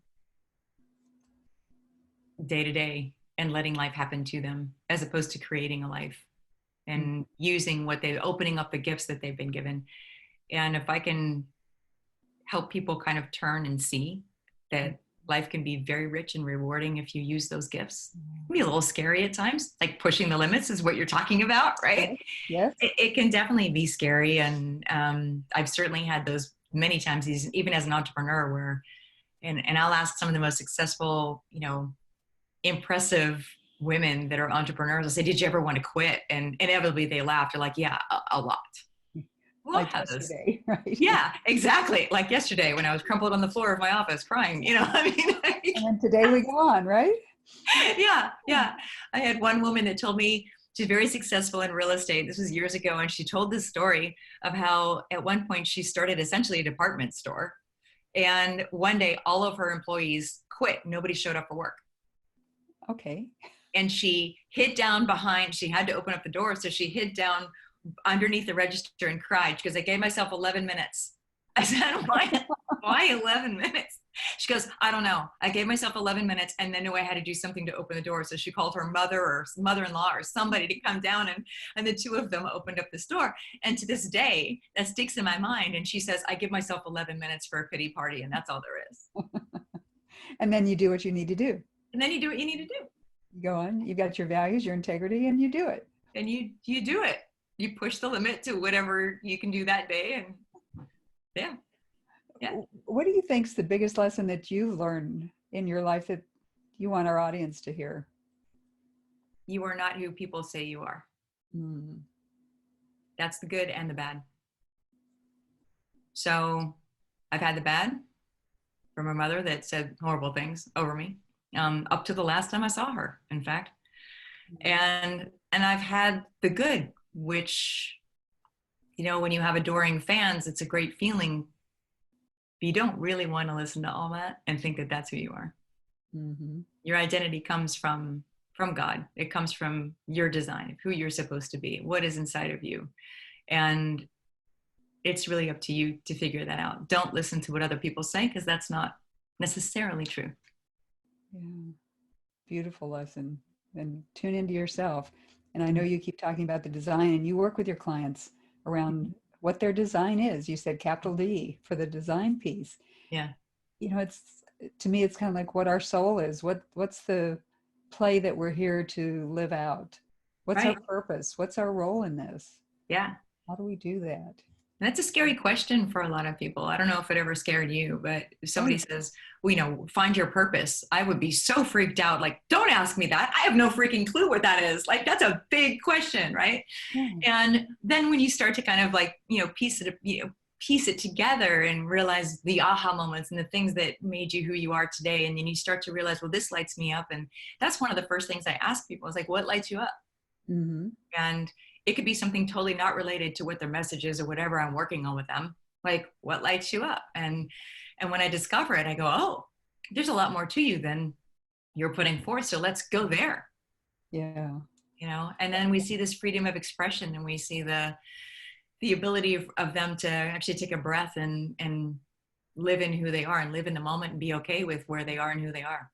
day to day and letting life happen to them, as opposed to creating a life and using opening up the gifts that they've been given. And if I can help people kind of turn and see that life can be very rich and rewarding if you use those gifts. It can be a little scary at times, like pushing the limits is what you're talking about, right? Yes. It can definitely be scary. And I've certainly had those many times, even as an entrepreneur, where, and I'll ask some of the most successful, impressive women that are entrepreneurs, I'll say, did you ever want to quit? And inevitably they laugh. They're like, yeah, a lot. Well, Like yesterday, right? Yeah, exactly. Like yesterday when I was crumpled on the floor of my office crying, I mean. And then today we go on, right? Yeah. I had one woman that told me, she's very successful in real estate. This was years ago. And she told this story of how at one point she started essentially a department store. And one day all of her employees quit. Nobody showed up for work. Okay. And she hid down behind, she had to open up the door. So she hid down underneath the register and cried. She goes, I gave myself 11 minutes. I said, why 11 minutes? She goes, I don't know. I gave myself 11 minutes and then knew I had to do something to open the door. So she called her mother or mother-in-law or somebody to come down, and the two of them opened up this door. And to this day, that sticks in my mind. And she says, I give myself 11 minutes for a pity party, and that's all there is. And then you do what you need to do. And then you do what you need to do. You go on, you've got your values, your integrity, and you do it. And you do it. You push the limit to whatever you can do that day. And yeah. What do you think's the biggest lesson that you've learned in your life that you want our audience to hear? You are not who people say you are. That's the good and the bad. So I've had the bad from a mother that said horrible things over me, up to the last time I saw her, in fact. And I've had the good, which, when you have adoring fans, it's a great feeling. But you don't really want to listen to all that and think that that's who you are. Your identity comes from God. It comes from your design, who you're supposed to be, what is inside of you. And it's really up to you to figure that out. Don't listen to what other people say, because that's not necessarily true. Yeah. Beautiful lesson. And tune into yourself. And I know you keep talking about the design, and you work with your clients around what their design is. You said capital D for the design piece. Yeah. To me, it's kind of like what our soul is. What's the play that we're here to live out? What's our purpose? What's our role in this? Yeah. How do we do that? And that's a scary question for a lot of people. I don't know if it ever scared you, but if somebody says, well, find your purpose, I would be so freaked out. Like, don't ask me that. I have no freaking clue what that is. Like, that's a big question, right? Yeah. And then when you start to kind of like, piece it together and realize the aha moments and the things that made you who you are today. And then you start to realize, well, this lights me up. And that's one of the first things I ask people is like, what lights you up? Mm-hmm. And it could be something totally not related to what their message is or whatever I'm working on with them. Like, what lights you up? And when I discover it, I go, oh, there's a lot more to you than you're putting forth. So let's go there. Yeah. And then we see this freedom of expression, and we see the ability of them to actually take a breath and live in who they are and live in the moment and be okay with where they are and who they are.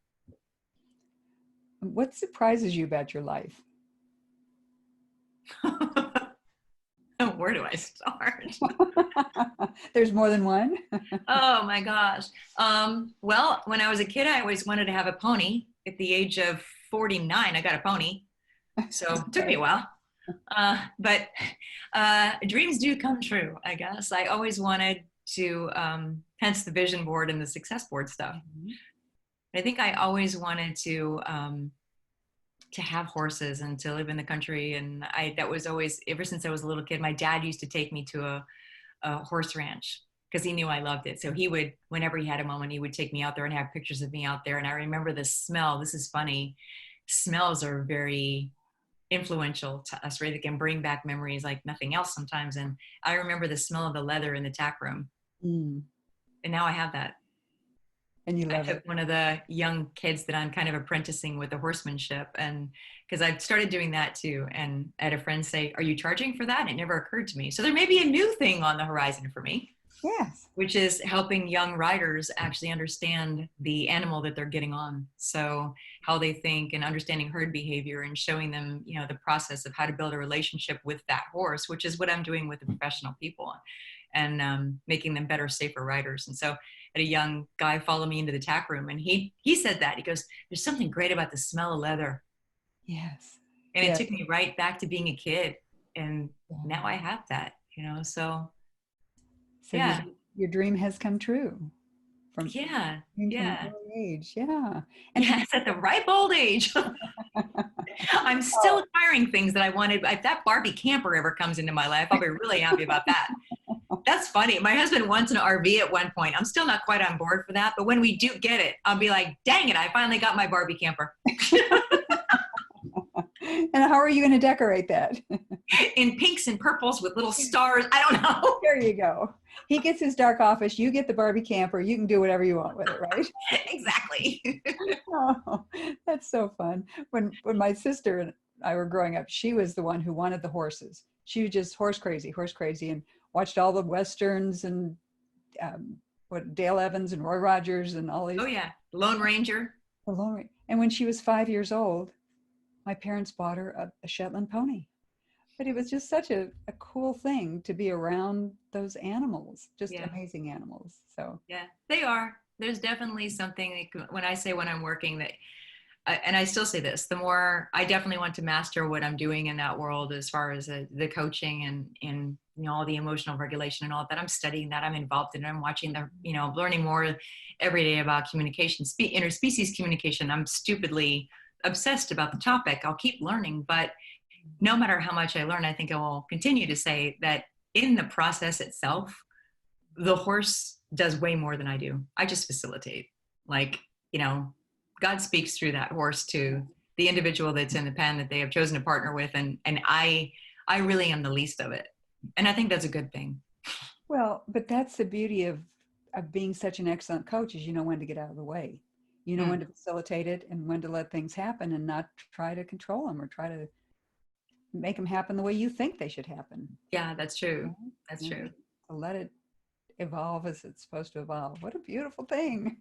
What surprises you about your life? Where do I start? There's more than one. Oh my gosh. Well, when I was a kid, I always wanted to have a pony. At the age of 49, I got a pony. So it took me a while. But dreams do come true, I guess. I always wanted to, hence the vision board and the success board stuff. Mm-hmm. I think I always wanted to have horses and to live in the country. And that was always, ever since I was a little kid, my dad used to take me to a horse ranch because he knew I loved it. So he would, whenever he had a moment, he would take me out there and have pictures of me out there. And I remember the smell. This is funny. Smells are very influential to us, right? They can bring back memories like nothing else sometimes. And I remember the smell of the leather in the tack room. Mm. And now I have that. And you love I took one of the young kids that I'm kind of apprenticing with the horsemanship, and because I started doing that too. And I had a friend say, are you charging for that? And it never occurred to me. So there may be a new thing on the horizon for me. Yes. Which is helping young riders actually understand the animal that they're getting on. So how they think and understanding herd behavior and showing them, the process of how to build a relationship with that horse, which is what I'm doing with the professional people, and making them better, safer riders. And so I had a young guy follow me into the tack room, and he said that. He goes, there's something great about the smell of leather. Yes. And it took me right back to being a kid. And now I have that, so yeah. Your dream has come true. From yeah. an early age. Yeah. And yes, at the ripe old age. I'm still acquiring things that I wanted. If that Barbie camper ever comes into my life, I'll be really happy about that. That's funny. My husband wants an RV at one point. I'm still not quite on board for that. But when we do get it, I'll be like, dang it, I finally got my Barbie camper. And how are you going to decorate that? In pinks and purples with little stars. I don't know. There you go. He gets his dark office. You get the Barbie camper. You can do whatever you want with it, right? Exactly. Oh, that's so fun. When my sister and I were growing up, she was the one who wanted the horses. She was just horse crazy, and watched all the Westerns and Dale Evans and Roy Rogers and all these. Oh yeah, Lone Ranger. And when she was 5 years old, my parents bought her a Shetland pony. But it was just such a cool thing to be around those animals, just amazing animals. So yeah, they are. There's definitely something when I'm working that, and I still say this, the more I definitely want to master what I'm doing in that world as far as the coaching and all the emotional regulation and all that. I'm studying that. I'm involved in it. I'm watching learning more every day about communication, interspecies communication. I'm stupidly obsessed about the topic. I'll keep learning, but no matter how much I learn, I think I will continue to say that in the process itself, the horse does way more than I do. I just facilitate. God speaks through that horse to the individual that's in the pen that they have chosen to partner with. And I really am the least of it. And I think that's a good thing. Well, but that's the beauty of being such an excellent coach, is you know when to get out of the way. You know when to facilitate it and when to let things happen and not try to control them or try to make them happen the way you think they should happen. Yeah, that's true. That's true. To let it evolve as it's supposed to evolve. What a beautiful thing.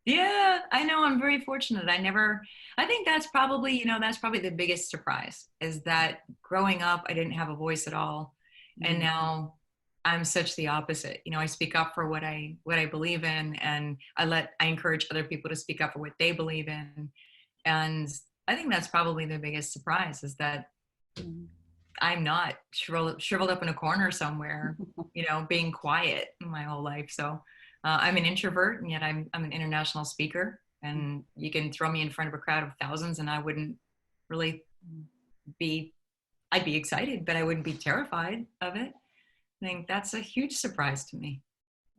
Yeah, I know. I'm very fortunate. I think that's probably the biggest surprise is that growing up, I didn't have a voice at all. And now I'm such the opposite. I speak up for what I believe in, and I encourage other people to speak up for what they believe in. And I think that's probably the biggest surprise is that I'm not shriveled up in a corner somewhere, being quiet my whole life. So I'm an introvert, and yet I'm an international speaker. And you can throw me in front of a crowd of thousands, and I wouldn't really be. I'd be excited, but I wouldn't be terrified of it. I think that's a huge surprise to me.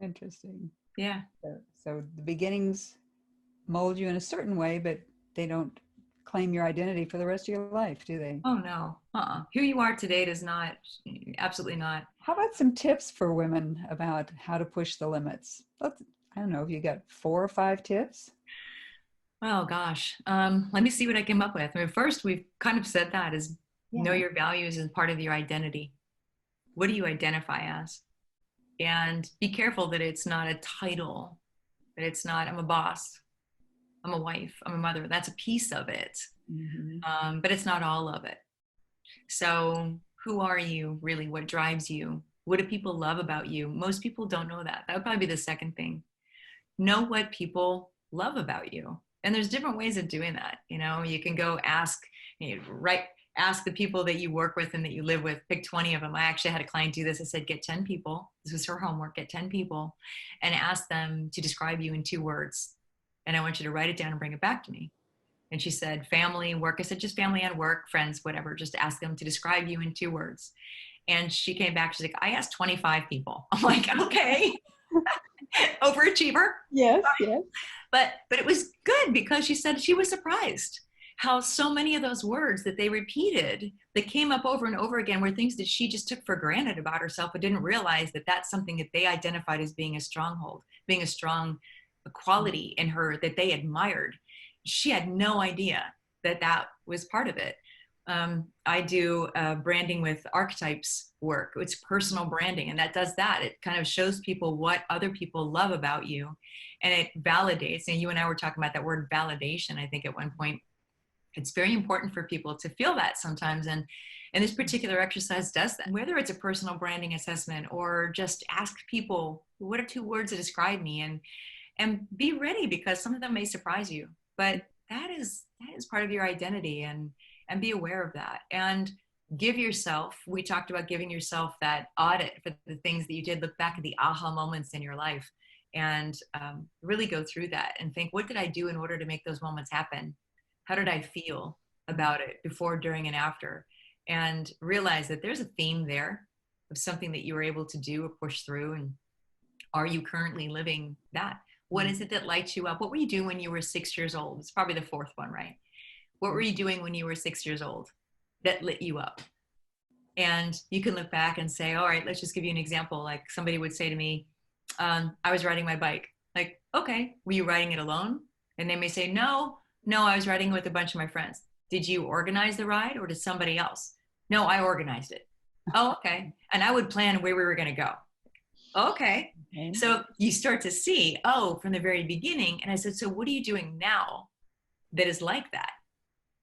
Interesting. Yeah. So the beginnings mold you in a certain way, but they don't claim your identity for the rest of your life, do they? Oh no. Who you are today does not. Absolutely not. How about some tips for women about how to push the limits? I don't know if you got 4 or 5 tips. Oh gosh. Let me see what I came up with. I mean, first, we've kind of said that is know your values as part of your identity. What do you identify as? And be careful that it's not a title, that it's not, I'm a boss, I'm a wife, I'm a mother. That's a piece of it. Mm-hmm. But it's not all of it. So who are you really? What drives you? What do people love about you? Most people don't know that. That would probably be the second thing. Know what people love about you. And there's different ways of doing that. You can go ask, ask the people that you work with and that you live with, pick 20 of them. I actually had a client do this. I said, get 10 people. This was her homework. Get 10 people and ask them to describe you in 2 words. And I want you to write it down and bring it back to me. And she said, family and work. I said, just family and work, friends, whatever. Just ask them to describe you in 2 words. And she came back. She's like, I asked 25 people. I'm like, okay. Overachiever. Yes, yes. But it was good because she said she was surprised how so many of those words that they repeated that came up over and over again were things that she just took for granted about herself, but didn't realize that that's something that they identified as being a stronghold, being a strong quality in her that they admired. She had no idea that that was part of it. I do branding with archetypes work. It's personal branding, and that does that. It kind of shows people what other people love about you, and it validates. And you and I were talking about that word validation, I think, at one point. It's very important for people to feel that sometimes. And this particular exercise does that. Whether it's a personal branding assessment or just ask people, what are 2 words that describe me? And be ready, because some of them may surprise you. But that is part of your identity, and be aware of that. And give yourself, we talked about giving yourself that audit for the things that you did. Look back at the aha moments in your life and really go through that and think, what did I do in order to make those moments happen? How did I feel about it before, during, and after? And realize that there's a theme there of something that you were able to do or push through. And are you currently living that? What is it that lights you up? What were you doing when you were 6 years old? It's probably the 4th one, right? What were you doing when you were 6 years old that lit you up? And you can look back and say, all right, let's just give you an example. Like somebody would say to me, I was riding my bike. Like, okay, were you riding it alone? And they may say, no, I was riding with a bunch of my friends. Did you organize the ride, or did somebody else? No, I organized it. Oh, okay. And I would plan where we were going to go. Okay. So you start to see, from the very beginning. And I said, so what are you doing now that is like that?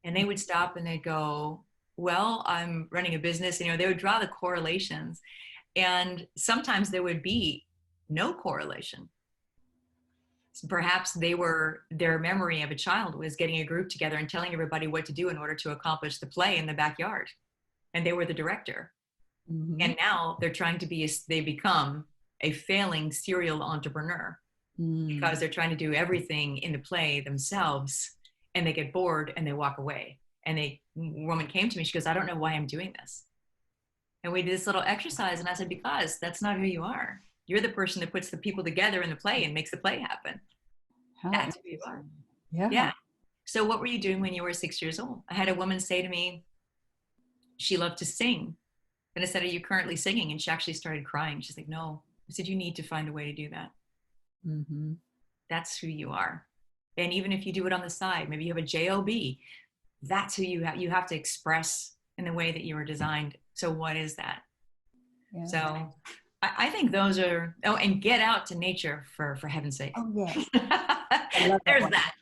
And they would stop and they'd go, well, I'm running a business. They would draw the correlations. And sometimes there would be no correlation. Perhaps their memory of a child was getting a group together and telling everybody what to do in order to accomplish the play in the backyard. And they were the director. Mm-hmm. And now they become a failing serial entrepreneur because they're trying to do everything in the play themselves, and they get bored and they walk away. And a woman came to me, she goes, I don't know why I'm doing this. And we did this little exercise, and I said, because that's not who you are. You're the person that puts the people together in the play and makes the play happen. That's who you are. Yeah. So what were you doing when you were 6 years old? I had a woman say to me, she loved to sing. And I said, are you currently singing? And she actually started crying. She's like, no. I said, you need to find a way to do that. Mm-hmm. That's who you are. And even if you do it on the side, maybe you have a job, that's who you have to express in the way that you were designed. So what is that? Yeah. So I think those are, and get out to nature for heaven's sake. Oh, yes. There's that.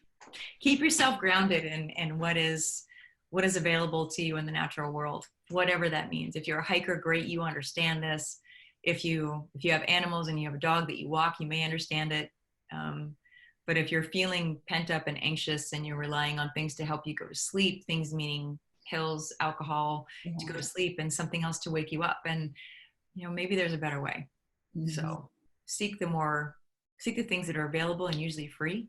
Keep yourself grounded in what is available to you in the natural world, whatever that means. If you're a hiker, great, you understand this. If you have animals and you have a dog that you walk, you may understand it. But if you're feeling pent up and anxious and you're relying on things to help you go to sleep, things meaning pills, alcohol to go to sleep, and something else to wake you up. And, maybe there's a better way. Mhm. So seek the things that are available and usually free.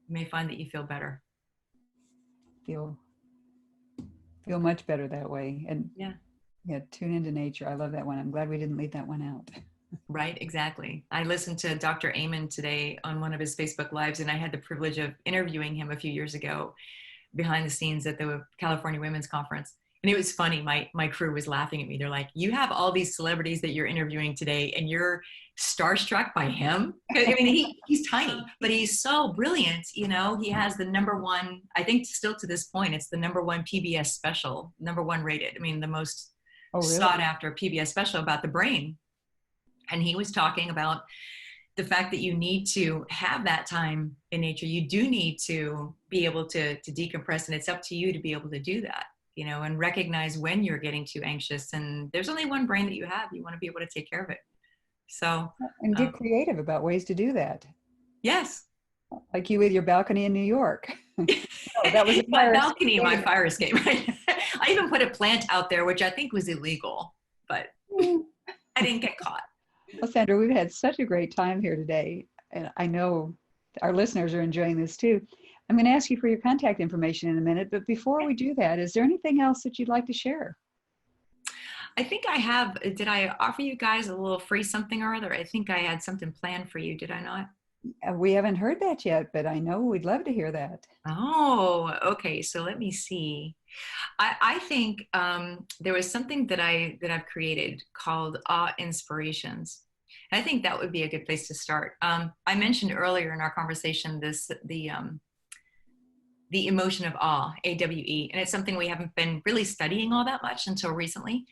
You may find that you feel better. Feel much better that way. And Yeah, tune into nature. I love that one. I'm glad we didn't leave that one out. right. Exactly. I listened to Dr. Ehman today on one of his Facebook Lives, and I had the privilege of interviewing him a few years ago behind the scenes at the California Women's Conference. And it was funny. My crew was laughing at me. They're like, you have all these celebrities that you're interviewing today, and you're starstruck by him. I mean, he's tiny, but he's so brilliant. He has the #1, I think still to this point, it's the #1 PBS special, #1 rated. I mean, the most sought after PBS special about the brain. And he was talking about the fact that you need to have that time in nature. You do need to be able to decompress, and it's up to you to be able to do that, and recognize when you're getting too anxious. And there's only one brain that you have. You want to be able to take care of it. So, and get creative about ways to do that. Yes. Like you with your balcony in New York. That was my balcony, my fire escape. Right? I even put a plant out there, which I think was illegal, but I didn't get caught. Well, Sandra, we've had such a great time here today, and I know our listeners are enjoying this too. I'm going to ask you for your contact information in a minute, but before we do that, is there anything else that you'd like to share? I think I have. Did I offer you guys a little free something or other? I think I had something planned for you. Did I not? We haven't heard that yet, but I know we'd love to hear that. Oh, okay. So let me see. I think there was something that I've created called Awe Inspirations. And I think that would be a good place to start. I mentioned earlier in our conversation the emotion of awe, AWE, and it's something we haven't been really studying all that much until recently.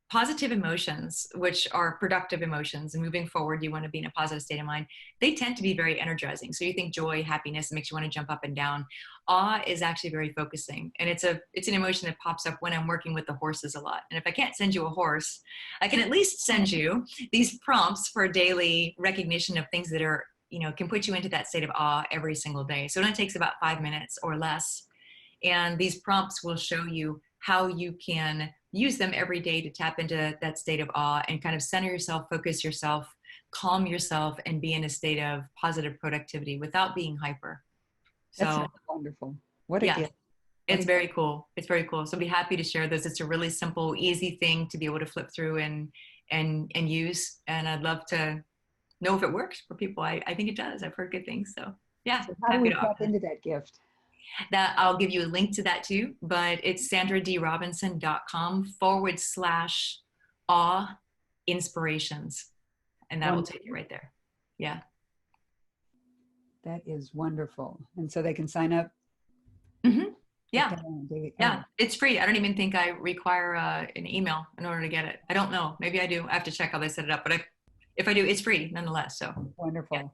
Positive emotions, which are productive emotions, and moving forward, you want to be in a positive state of mind. They tend to be very energizing. So you think joy, happiness, it makes you want to jump up and down. Awe is actually very focusing, and it's an emotion that pops up when I'm working with the horses a lot. And if I can't send you a horse, I can at least send you these prompts for daily recognition of things that are, can put you into that state of awe every single day. So it only takes about 5 minutes or less, and these prompts will show you how you can use them every day to tap into that state of awe and kind of center yourself, focus yourself, calm yourself, and be in a state of positive productivity without being hyper. That's wonderful. What a gift. It's very cool. It's very cool. So be happy to share those. It's a really simple, easy thing to be able to flip through and use. And I'd love to know if it works for people. I think it does. I've heard good things. So yeah. So how do we tap into that gift? That I'll give you a link to that too, but it's sandradeerobinson.com/awe inspirations. And that will take you right there. Yeah. That is wonderful. And so they can sign up. Mm-hmm. Yeah. Yeah. It's free. I don't even think I require an email in order to get it. I don't know. Maybe I do. I have to check how they set it up, but if I do, it's free nonetheless. So wonderful. Yeah.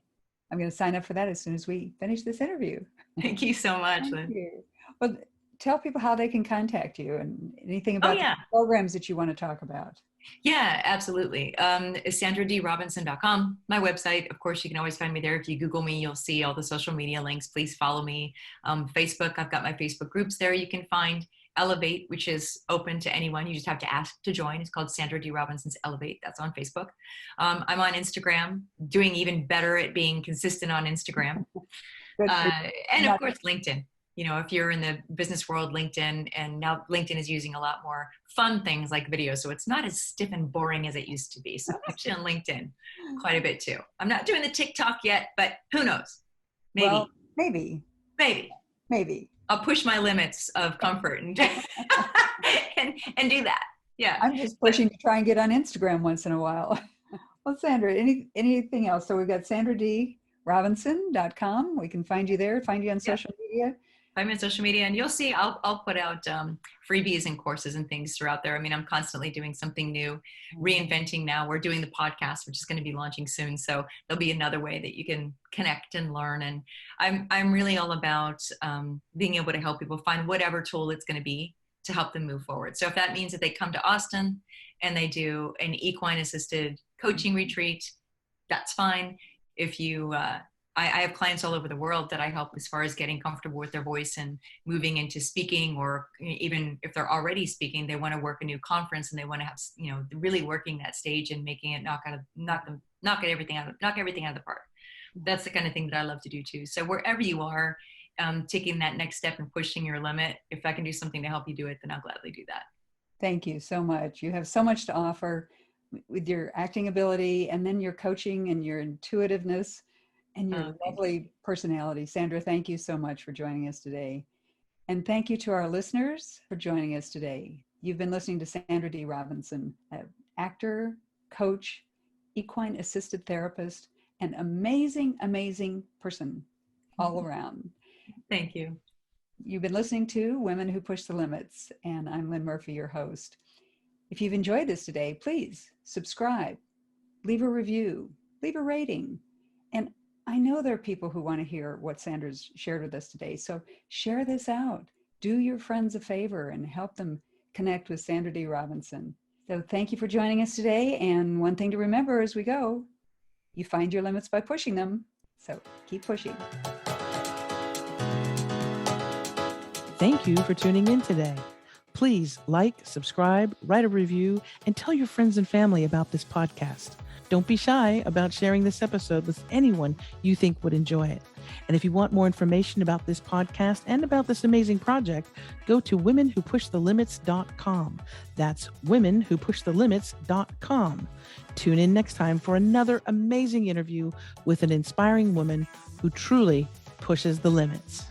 I'm going to sign up for that as soon as we finish this interview. Thank you so much, Thank Lynn. you. Well, tell people how they can contact you and anything about the programs that you want to talk about. Yeah, absolutely. SandraDeeRobinson.com, my website. Of course, you can always find me there. If you Google me, you'll see all the social media links. Please follow me. Facebook, I've got my Facebook groups there. You can find Elevate, which is open to anyone. You just have to ask to join. It's called Sandra Dee Robinson's Elevate. That's on Facebook. I'm on Instagram, doing even better at being consistent on Instagram. And of course, LinkedIn. If you're in the business world, LinkedIn, and now LinkedIn is using a lot more fun things like video. So it's not as stiff and boring as it used to be. So I'm actually on LinkedIn quite a bit too. I'm not doing the TikTok yet, but who knows? Maybe. Well, maybe. I'll push my limits of comfort and and do that. Yeah. I'm just pushing to try and get on Instagram once in a while. Well, Sandra, anything else? So we've got SandraDeeRobinson.com. We can find you there, find you on social media. Find me on social media, and you'll see I'll put out freebies and courses and things throughout there. I mean, I'm constantly doing something new, reinventing now. We're doing the podcast, which is going to be launching soon. So there'll be another way that you can connect and learn. And I'm really all about being able to help people find whatever tool it's going to be to help them move forward. So if that means that they come to Austin and they do an equine-assisted coaching retreat, that's fine. If you I have clients all over the world that I help as far as getting comfortable with their voice and moving into speaking, or even if they're already speaking, they want to work a new conference and they want to have, really working that stage and making it knock everything out of the park. That's the kind of thing that I love to do too. So wherever you are, taking that next step and pushing your limit, if I can do something to help you do it, then I'll gladly do that. Thank you so much. You have so much to offer with your acting ability, and then your coaching and your intuitiveness and your lovely personality. Sandra, thank you so much for joining us today. And thank you to our listeners for joining us today. You've been listening to Sandra Dee Robinson, an actor, coach, equine-assisted therapist, an amazing, amazing person all around. Thank you. You've been listening to Women Who Push the Limits, and I'm Lynn Murphy, your host. If you've enjoyed this today, please subscribe, leave a review, leave a rating. And I know there are people who want to hear what Sandra's shared with us today, so share this out. Do your friends a favor and help them connect with Sandra Dee Robinson. So thank you for joining us today. And one thing to remember as we go, you find your limits by pushing them. So keep pushing. Thank you for tuning in today. Please like, subscribe, write a review, and tell your friends and family about this podcast. Don't be shy about sharing this episode with anyone you think would enjoy it. And if you want more information about this podcast and about this amazing project, go to womenwhopushthelimits.com. That's womenwhopushthelimits.com. Tune in next time for another amazing interview with an inspiring woman who truly pushes the limits.